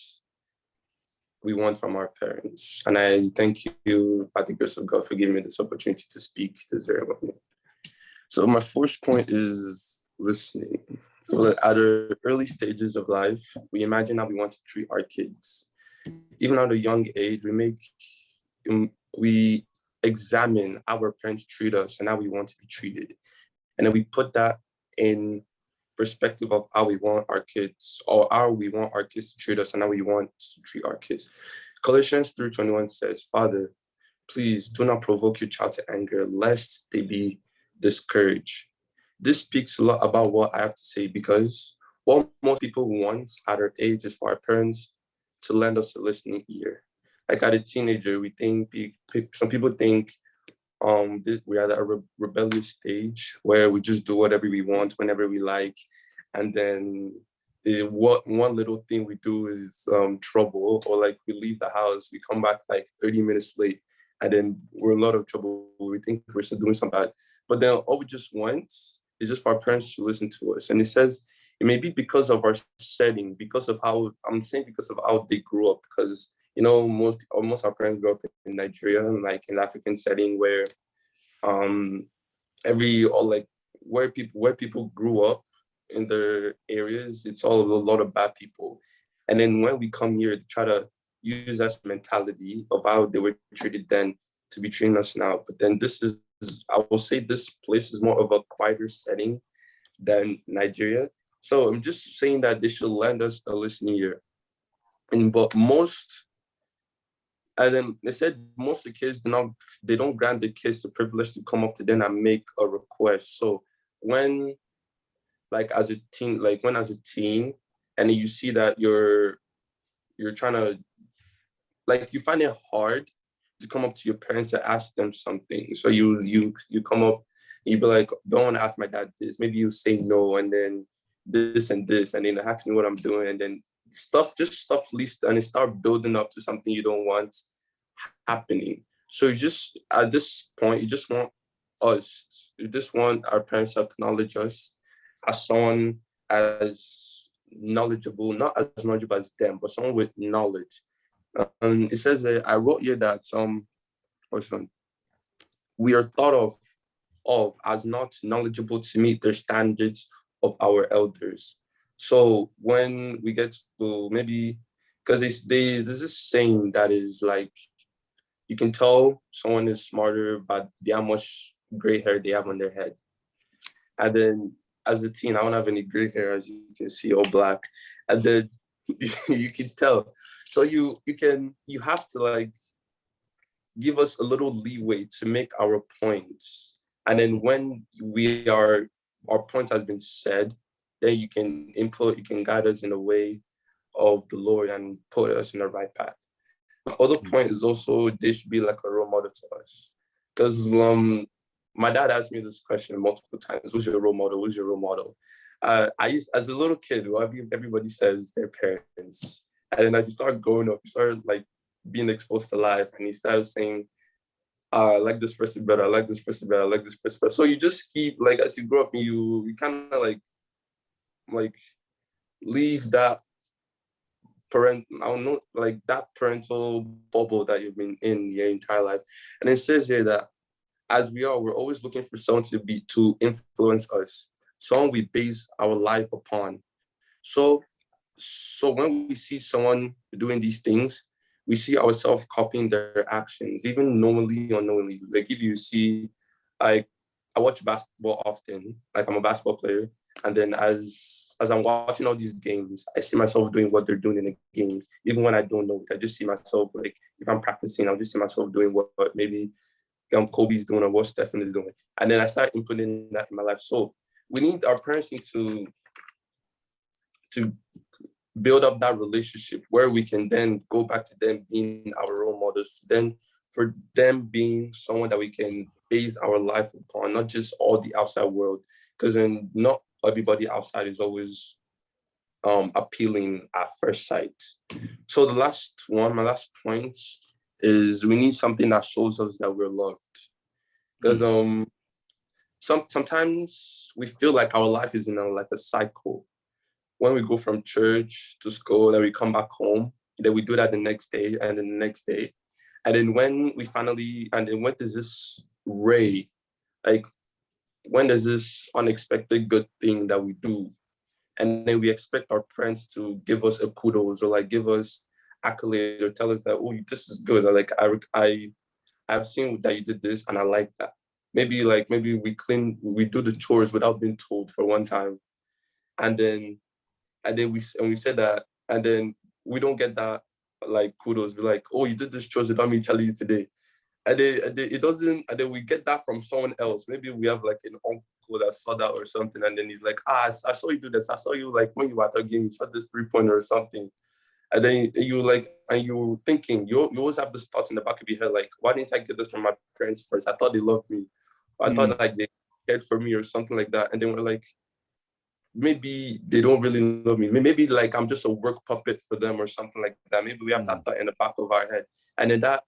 S10: we want from our parents. And I thank you, by the grace of God, for giving me this opportunity to speak this very morning. So my first point is listening. So at the early stages of life, we imagine how we want to treat our kids. Even at a young age, we examine how our parents treat us and how we want to be treated. And then we put that in perspective of how we want our kids, or how we want our kids to treat us and how we want to treat our kids. Colossians 3:21 says, Father, please do not provoke your child to anger, lest they be discouraged. This speaks a lot about what I have to say, because what most people want at our age is for our parents to lend us a listening ear. Like at a teenager, we think, some people think we are at a rebellious stage where we just do whatever we want whenever we like, and then one little thing we do is trouble, or like we leave the house, we come back like 30 minutes late, and then we're in a lot of trouble. We think we're still doing something bad, but then all we just want is just for our parents to listen to us. And it says it may be because of our setting, because of how they grew up, because most of our parents grew up in Nigeria, like in African setting where where people grew up in the areas, it's all a lot of bad people. And then when we come here to try to use that mentality of how they were treated then to be treating us now. But then I will say this place is more of a quieter setting than Nigeria. So I'm just saying that they should lend us a listening ear. And then they said most of the kids they don't grant the kids the privilege to come up to them and make a request. So when as a teen, and you see that you're trying to, you find it hard to come up to your parents and ask them something. So you come up, and you be like, don't want to ask my dad this. Maybe you say no, and then this and this, and then ask me what I'm doing, and then stuff leads, and it start building up to something you don't want happening. So just at this point, you just want our parents to acknowledge us as someone as knowledgeable, not as knowledgeable as them, but someone with knowledge. It says that I wrote here that we are thought of as not knowledgeable to meet the standards of our elders. So when we get to maybe, because there's this saying that is like, you can tell someone is smarter by how much gray hair they have on their head. And then as a teen, I don't have any gray hair, as you can see, all black. And then you can tell. So you have to give us a little leeway to make our points. And then when our point has been said, then you can guide us in a way of the Lord and put us in the right path. My other point is also they should be like a role model to us. Because my dad asked me this question multiple times: who's your role model? Who's your role model? As a little kid, everybody says their parents. And then as you start growing up, you start being exposed to life, and you start saying, I like this person better, I like this person better, I like this person better. So you just keep, as you grow up, you kind of leave that that parental bubble that you've been in your entire life. And it says here that we're always looking for someone to influence us. someone we base our life upon. So when we see someone doing these things, we see ourselves copying their actions, even knowingly or unknowingly. Like if you see, I watch basketball often, like I'm a basketball player. And then as I'm watching all these games, I see myself doing what they're doing in the games, even when I don't know it. I just see myself, like if I'm practicing, I'll just see myself doing what maybe Kobe's doing or what Stephen is doing. And then I start implementing that in my life. So we need our parents to build up that relationship where we can then go back to them being our role models, then for them being someone that we can base our life upon, not just all the outside world, because then not everybody outside is always appealing at first sight. So my last point is we need something that shows us that we're loved. Because sometimes we feel like our life is in a cycle. When we go from church to school, then we come back home, then we do that the next day and then the next day. And then when there's this ray, like when there's this unexpected good thing that we do, and then we expect our parents to give us a kudos or like give us accolade or tell us that, oh, this is good. Or like I've seen that you did this and I like that. Maybe we do the chores without being told for one time. And then we said that, and then we don't get that like kudos. We're like, oh, you did this chores without me telling you today. And then it doesn't, and then we get that from someone else. Maybe we have like an uncle that saw that or something, and then he's like, I saw you do this. I saw you like when you were at a game, you shot this 3-pointer or something. And then you're thinking, you always have this thought in the back of your head, like, why didn't I get this from my parents first? I thought they loved me. I thought like they cared for me or something like that. And then we're like, maybe they don't really love me. Maybe like I'm just a work puppet for them or something like that. Maybe we have that thought in the back of our head. And then that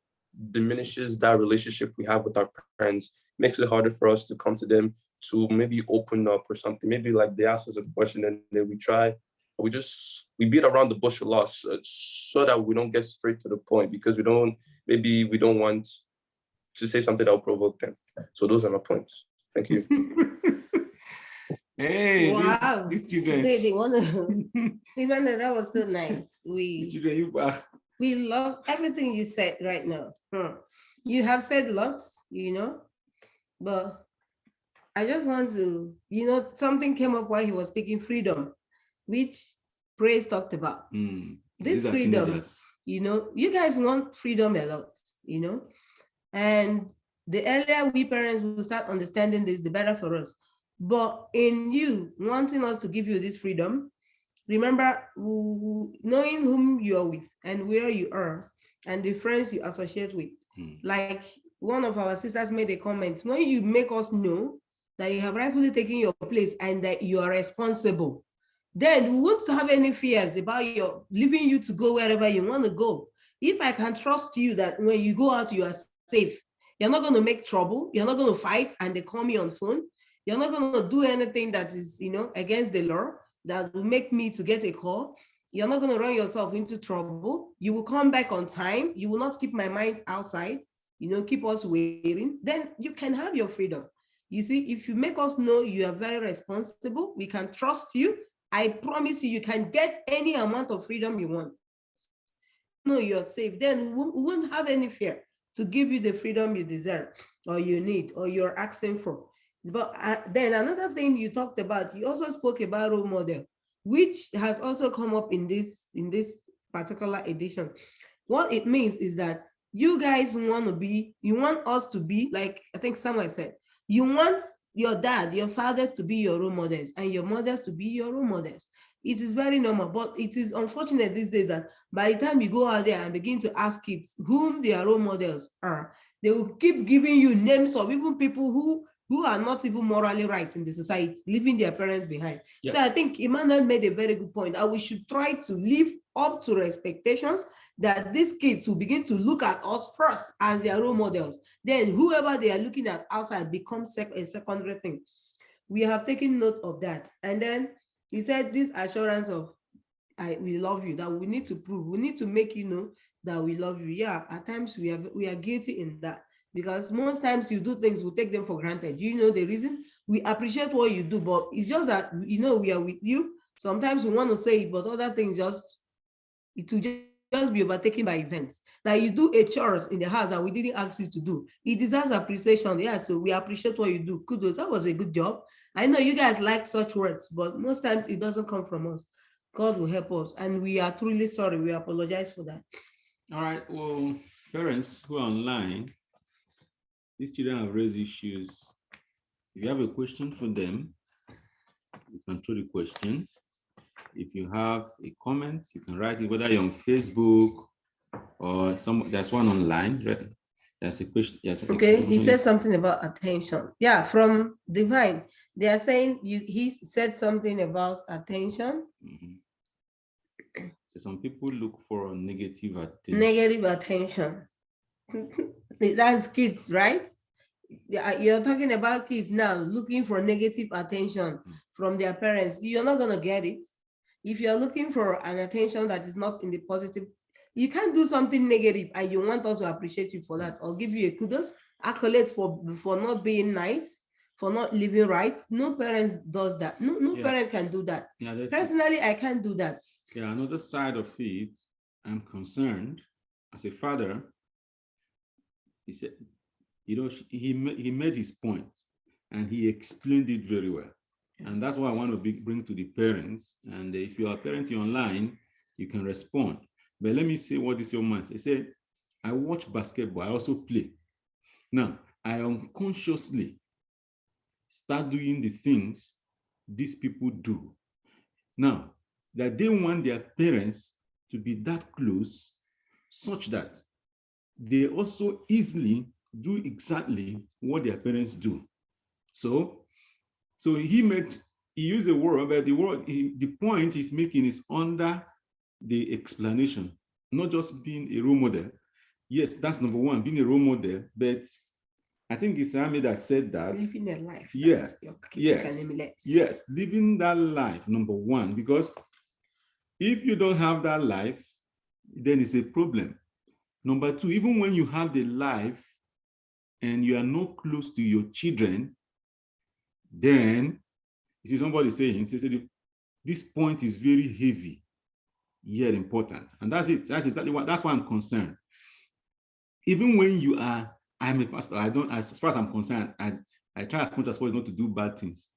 S10: diminishes that relationship we have with our parents, makes it harder for us to come to them to maybe open up or something. Maybe like they ask us a question and then we beat around the bush a lot so that we don't get straight to the point, because we don't want to say something that will provoke them. So those are my points. Thank you.
S1: Hey,
S2: Wow.
S1: these children.
S2: They want to, even though that was so nice.
S1: These children,
S2: We love everything you said right now. You have said lots, but I just want to, something came up while he was speaking, freedom, which Praise talked about. This freedom, you guys want freedom a lot, and the earlier we parents will start understanding this, the better for us. But in you wanting us to give you this freedom, remember knowing whom you are with and where you are and the friends you associate with. Like one of our sisters made a comment, when you make us know that you have rightfully taken your place and that you are responsible, then we won't have any fears about leaving you to go wherever you want to go. If I can trust you that when you go out, you are safe, you're not going to make trouble, you're not going to fight and they call me on phone, you're not going to do anything that is, against the law that will make me to get a call. You're not going to run yourself into trouble. You will come back on time. You will not keep my mind outside, keep us waiting. Then you can have your freedom. You see, if you make us know you are very responsible, we can trust you. I promise you, you can get any amount of freedom you want. No, you're safe. Then we won't have any fear to give you the freedom you deserve or you need or you're asking for. But then another thing you talked about, you also spoke about role model, which has also come up in this particular edition. What it means is that you guys you want us to be, like I think someone said, you want your dad, your fathers to be your role models and your mothers to be your role models. It is very normal, but it is unfortunate these days that by the time you go out there and begin to ask kids whom their role models are, they will keep giving you names of even people who are not even morally right in the society, leaving their parents behind. Yeah. So I think Emmanuel made a very good point that we should try to live up to expectations that these kids will begin to look at us first as their role models. Then whoever they are looking at outside becomes a secondary thing. We have taken note of that. And then he said this assurance of we love you, that we need to prove, we need to make you know that we love you. Yeah, at times we are guilty in that. Because most times you do things, we take them for granted. You know the reason? we appreciate what you do, but it's just that, you know, we are with you. Sometimes we want to say it, but other things it will just be overtaken by events. That you do a chores in the house that we didn't ask you to do. It deserves appreciation. Yeah, so we appreciate what you do. Kudos, that was a good job. I know you guys like such words, but most times it doesn't come from us. God will help us. And we are truly sorry. We apologize for that.
S1: All right, well, parents who are online, these children have raised issues. If you have a question for them, you can throw the question. If you have a comment, you can write it, whether you're on Facebook or there's one online. Right? There's a question. Yes.
S2: Okay, he said something about attention. Yeah, from Divine, they are saying he said something about attention.
S1: So some people look for negative attention.
S2: Negative attention. That's kids, right? You're talking about kids now looking for negative attention from their parents. You're not going to get it. If you're looking for an attention that is not in the positive, you can't do something negative and you want us to appreciate you for that or give you a kudos, accolades for not being nice, for not living right. No parent does that. No parent can do that. Yeah, personally, I can't do that.
S1: Yeah, another side of it, I'm concerned as a father. He said, you know, he made his point and he explained it very well. And that's what I want to bring to the parents. And if you are parenting online, you can respond. But let me say what this young man said. He said, I watch basketball, I also play. Now, I unconsciously start doing the things these people do. Now, that they want their parents to be that close such that they also easily do exactly what their parents do. So he used the word, but the point he's making is under the explanation, not just being a role model. Yes, that's number one, being a role model, but I think it's Amy that said that.
S2: Living a life.
S1: Yeah. Yes, living that life, number one, because if you don't have that life, then it's a problem. Number two, even when you have the life and you are not close to your children, then you see somebody saying, this point is very heavy, yet important. And that's it. That's exactly that's why I'm concerned. Even when you are, I'm a pastor, as far as I'm concerned, I try as much as possible not to do bad things.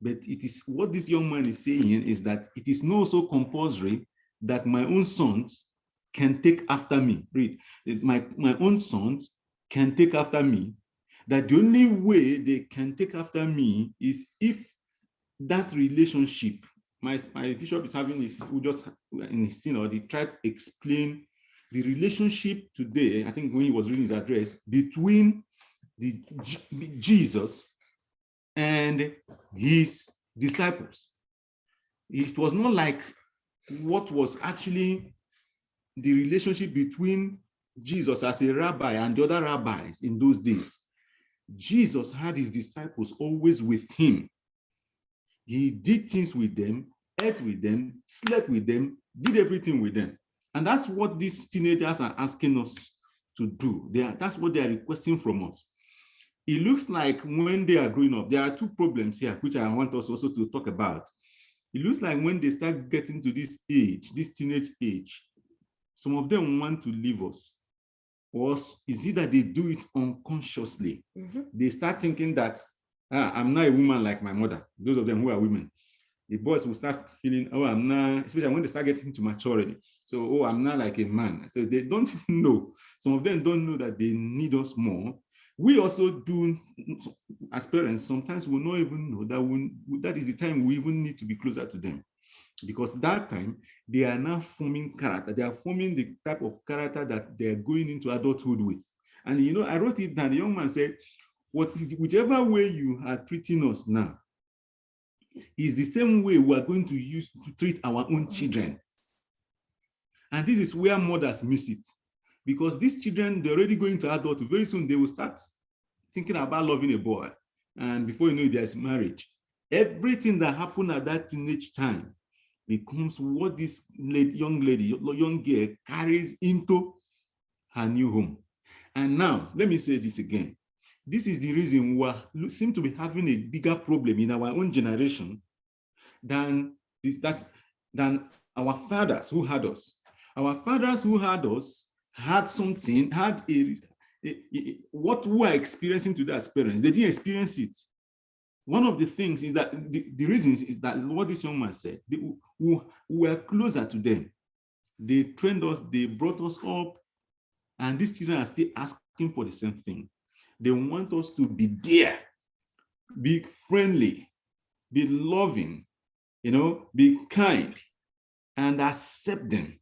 S1: But it is what this young man is saying is that it is not so compulsory that my own sons can take after me. Read, my own sons can take after me. That the only way they can take after me is if that relationship, my bishop is having this, who just in his synod, he tried to explain the relationship today, I think when he was reading his address, between Jesus and his disciples. It was not like what was actually the relationship between Jesus as a rabbi and the other rabbis in those days. Jesus had his disciples always with him. He did things with them, ate with them, slept with them, did everything with them. And that's what these teenagers are asking us to do. That's what they are requesting from us. It looks like when they are growing up, there are two problems here, which I want us also to talk about. It looks like when they start getting to this age, this teenage age, some of them want to leave us. Or is it that they do it unconsciously? They start thinking that, I'm not a woman like my mother. Those of them who are women. The boys will start feeling, oh, I'm not, especially when they start getting to maturity. So, oh, I'm not like a man. So they don't even know. Some of them don't know that they need us more. We also do, as parents, sometimes we not even know that that is the time we even need to be closer to them. Because that time, they are now forming character. They are forming the type of character that they're going into adulthood with. And, you know, I wrote it down. The young man said, whichever way you are treating us now is the same way we are going to use to treat our own children. And this is where mothers miss it. Because these children, they're already going to adulthood. Very soon, they will start thinking about loving a boy. And before you know it, there's marriage. Everything that happened at that teenage time becomes what this young girl carries into her new home. And now, let me say this again. this is the reason we seem to be having a bigger problem in our own generation than our fathers who had us. Our fathers who had us had something, what we are experiencing today as parents. They didn't experience it. One of the things is that the reasons is that what this young man said, we were closer to them. They trained us, they brought us up, and these children are still asking for the same thing. They want us to be there, be friendly, be loving, be kind, and accept them,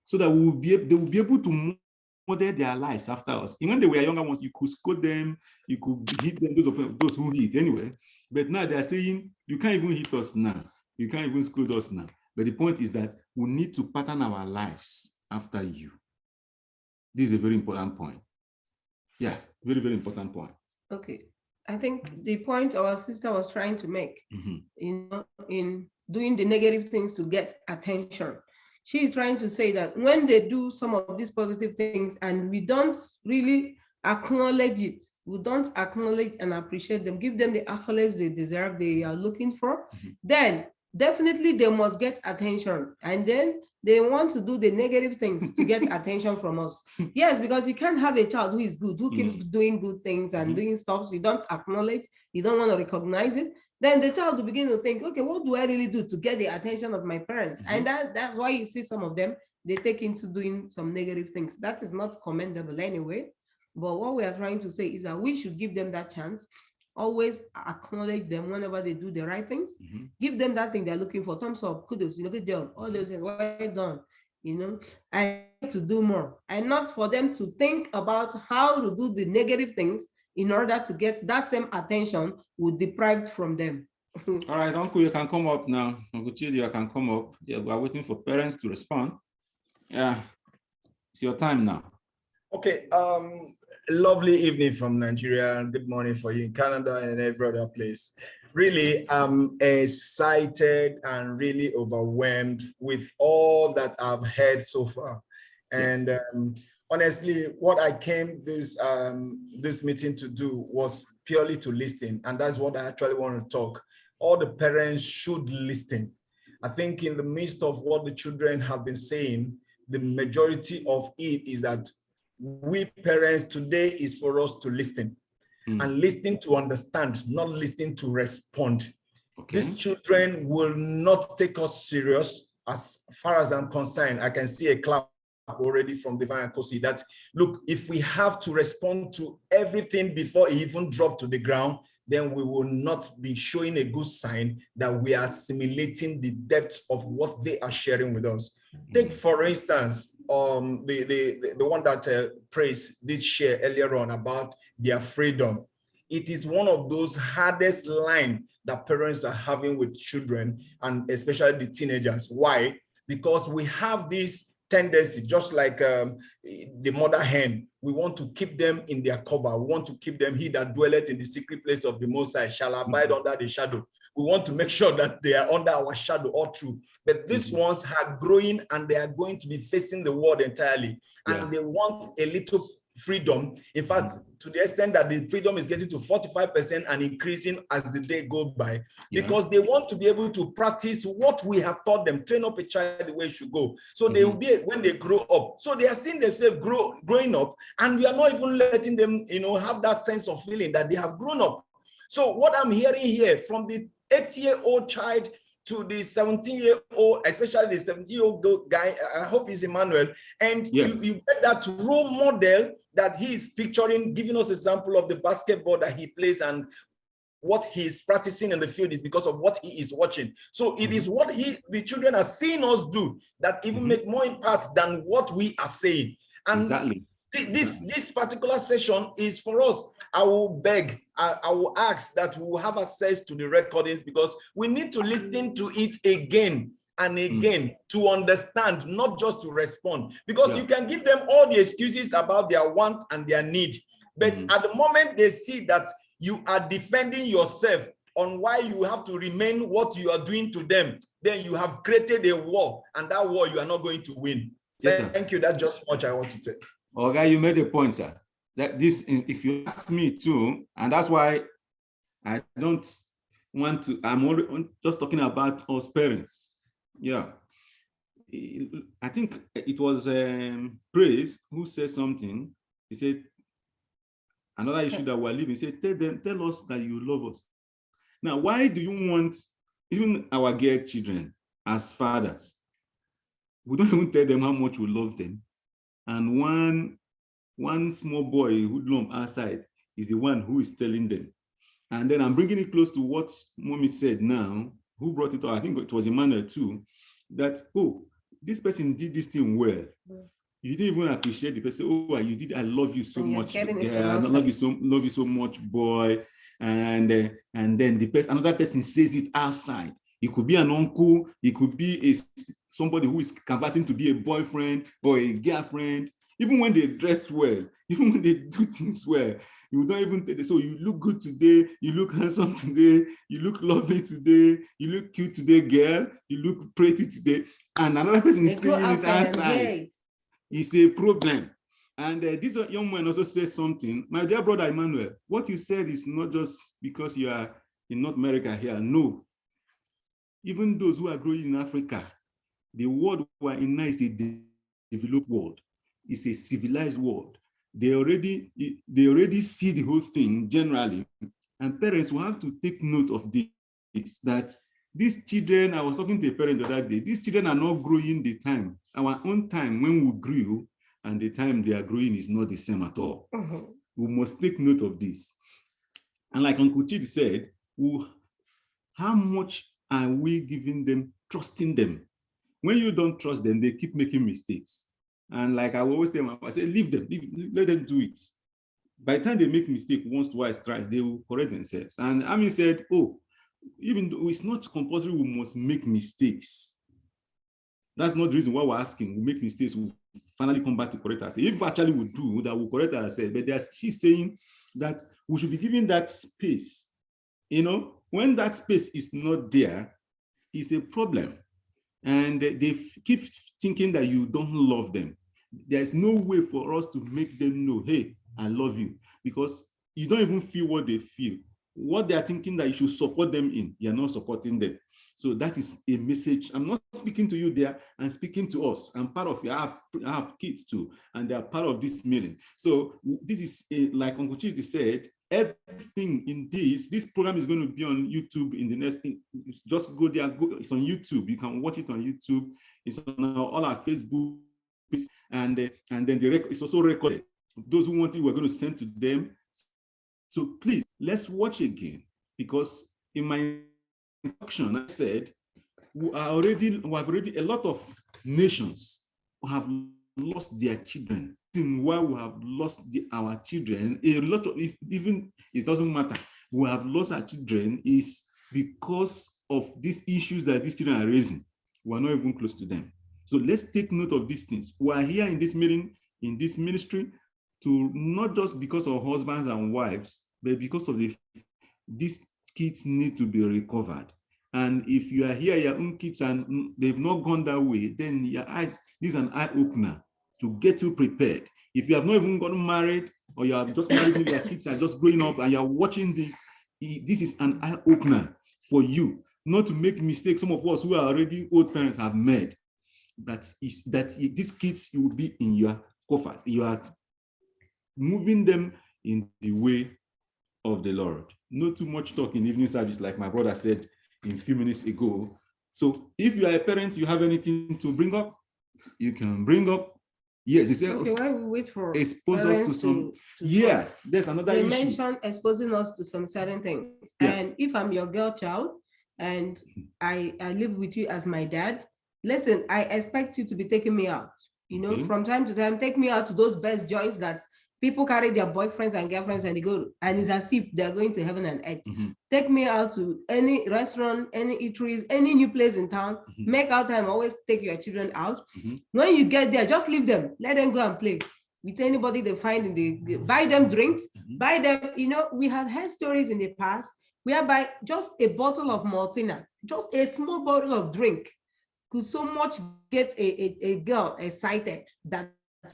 S1: so that they will be able to model their lives after us. And when they were younger ones, you could scold them, you could hit them, those who hit anyway. But now they are saying, you can't even hit us now. You can't even scold us now. But the point is that we need to pattern our lives after you. This is a very important point. Yeah, very, very important point.
S2: Okay. I think the point our sister was trying to make, in doing the negative things to get attention. She is trying to say that when they do some of these positive things and we don't really acknowledge it, we don't acknowledge and appreciate them, give them the accolades they deserve, they are looking for, then definitely they must get attention. And then they want to do the negative things to get attention from us. Yes, because you can't have a child who is good, who keeps doing good things and doing stuff, so you don't acknowledge, you don't want to recognize it. Then the child will begin to think, okay, what do I really do to get the attention of my parents? And that's why you see some of them, they take into doing some negative things. That is not commendable anyway. But what we are trying to say is that we should give them that chance. Always acknowledge them whenever they do the right things. Give them that thing they're looking for. Thumbs up, kudos, good job, all those things, well done. And to do more. And not for them to think about how to do the negative things in order to get that same attention we deprived from them.
S1: All right, Uncle, you can come up now. Uncle Chidi, you can come up. Yeah, we are waiting for parents to respond. Yeah, it's your time now.
S11: Okay, lovely evening from Nigeria and good morning for you in Canada and every other place. Really, I'm excited and really overwhelmed with all that I've heard so far. And honestly, what I came this meeting to do was purely to listen, and that's what I actually want to talk. All the parents should listen. I think in the midst of what the children have been saying, the majority of it is that we parents today is for us to listen and listen to understand, not listen to respond. These children will not take us serious. As far as I'm concerned, I can see a clap already from Divine Akosi that, look, if we have to respond to everything before it even dropped to the ground, then we will not be showing a good sign that we are assimilating the depth of what they are sharing with us. Take, for instance, the one that Praise did share earlier on about their freedom. It is one of those hardest lines that parents are having with children, and especially the teenagers. Why? Because we have this tendency, just like the mother hen, we want to keep them in their cover. We want to keep them, he that dwelleth in the secret place of the Most High shall abide under the shadow. We want to make sure that they are under our shadow all through. But these ones are growing and they are going to be facing the world entirely. And they want a little freedom. In fact, to the extent that the freedom is getting to 45% and increasing as the day goes by, because they want to be able to practice what we have taught them, train up a child the way it should go. So they will be when they grow up. So they are seeing themselves growing up, and we are not even letting them, have that sense of feeling that they have grown up. So what I'm hearing here from the 8-year-old child to the 17-year-old, especially the 17-year-old guy, I hope he's Emmanuel, and you get that role model that he is picturing, giving us an example of the basketball that he plays, and what he's practicing in the field is because of what he is watching. So it is what the children are seeing us do that even make more impact than what we are saying. And this particular session is for us. I will beg, I will ask that we will have access to the recordings, because we need to listen to it again and again to understand, not just to respond. Because you can give them all the excuses about their want and their need. But at the moment they see that you are defending yourself on why you have to remain what you are doing to them, then you have created a war, and that war you are not going to win. Thank you. That's just much I want to say.
S1: Okay, you made a point, sir. that this, if you ask me too, and that's why I don't want to, I'm only just talking about us parents. Yeah. I think it was Praise who said something. He said, another issue that we're living, he said, tell us that you love us. Now, why do you want, even our girl children as fathers, we don't even tell them how much we love them. And one small boy hoodlum outside is the one who is telling them. And then I'm bringing it close to what Mommy said now. Who brought it up? I think it was Emmanuel too, that, oh, this person did this thing well. You didn't even appreciate the person. Oh, you did. I love you so much. Yeah, I love you so much, boy. And then another person says it outside. It could be an uncle. It could be somebody who is canvassing to be a boyfriend or a girlfriend. Even when they dress well, even when they do things well, you don't even take it. So you look good today, you look handsome today, you look lovely today, you look cute today, girl, you look pretty today. And another person is saying it outside. It's a problem. And this young man also says something. My dear brother Emmanuel, what you said is not just because you are in North America here. No. Even those who are growing in Africa, the world we're in now is a developed world. It's a civilized world. They already see the whole thing generally. And parents will have to take note of this, that these children, I was talking to a parent the other day, these children are not growing the time. Our own time when we grew and the time they are growing is not the same at all. We must take note of this. And like Uncle Chidi said, how much are we giving them, trusting them? When you don't trust them, they keep making mistakes. And like I always tell them, I say, leave them, let them do it. By the time they make mistake once, twice, thrice, they will correct themselves. And Ami said, oh, even though it's not compulsory, we must make mistakes. That's not the reason why we're asking. We make mistakes, we'll finally come back to correct ourselves. If actually we do, that we'll correct ourselves. But she's saying that we should be given that space. You know, when that space is not there, it's a problem. And they keep thinking that you don't love them. There's no way for us to make them know, hey, I love you, because you don't even feel what they feel. What they are thinking that you should support them in, you're not supporting them. So that is a message. I'm not speaking to you there, I'm speaking to us. I'm part of you. I have kids too, and they are part of this meeting. So this is like Uncle Chidi said, everything in this program is going to be on YouTube in the next thing. Just go there, it's on YouTube. You can watch it on YouTube. It's on all our Facebook, and then it's also recorded. Those who want it, we're going to send to them. So please, let's watch again, because in my introduction, I said, we have already a lot of nations who have lost their children. Why we have lost our children, a lot of, even it doesn't matter, we have lost our children is because of these issues that these children are raising. We're not even close to them. So let's take note of these things. We are here in this meeting, in this ministry, to not just because of husbands and wives, but because of these kids need to be recovered. And if you are here, your own kids, and they've not gone that way, then this is an eye-opener to get you prepared. If you have not even gotten married, or you have just married, your kids are just growing up, and you're watching this, this is an eye-opener for you, not to make mistakes some of us who are already old parents have made. That these kids, you will be in your coffers. You are moving them in the way of the Lord. Not too much talk in evening service, like my brother said a few minutes ago. So if you are a parent, you have anything to bring up, you can bring up. Yes, you say,
S2: okay, while we wait for
S1: expose us to some, yeah, there's another issue.
S2: They mentioned exposing us to some certain things. Yeah. And if I'm your girl child and I live with you as my dad, listen, I expect you to be taking me out, you know, from time to time. Take me out to those best joints that people carry their boyfriends and girlfriends and they go, and it's as if they're going to heaven and earth. Take me out to any restaurant, any eateries, any new place in town. Make out time, always take your children out. When you get there, just leave them. Let them go and play with anybody they find in the, buy them drinks, buy them, you know, we have heard stories in the past whereby just a bottle of Maltina, just a small bottle of drink could so much get a girl excited that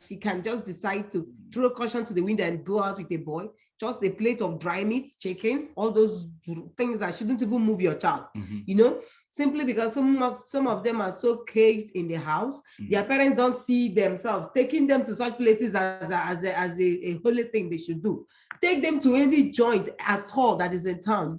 S2: she can just decide to throw caution to the wind and go out with a boy, just a plate of dry meat, chicken, all those things that shouldn't even move your child, you know, simply because some of them are so caged in the house, their parents don't see themselves taking them to such places as a holy thing they should do. Take them to any joint at all that is in town.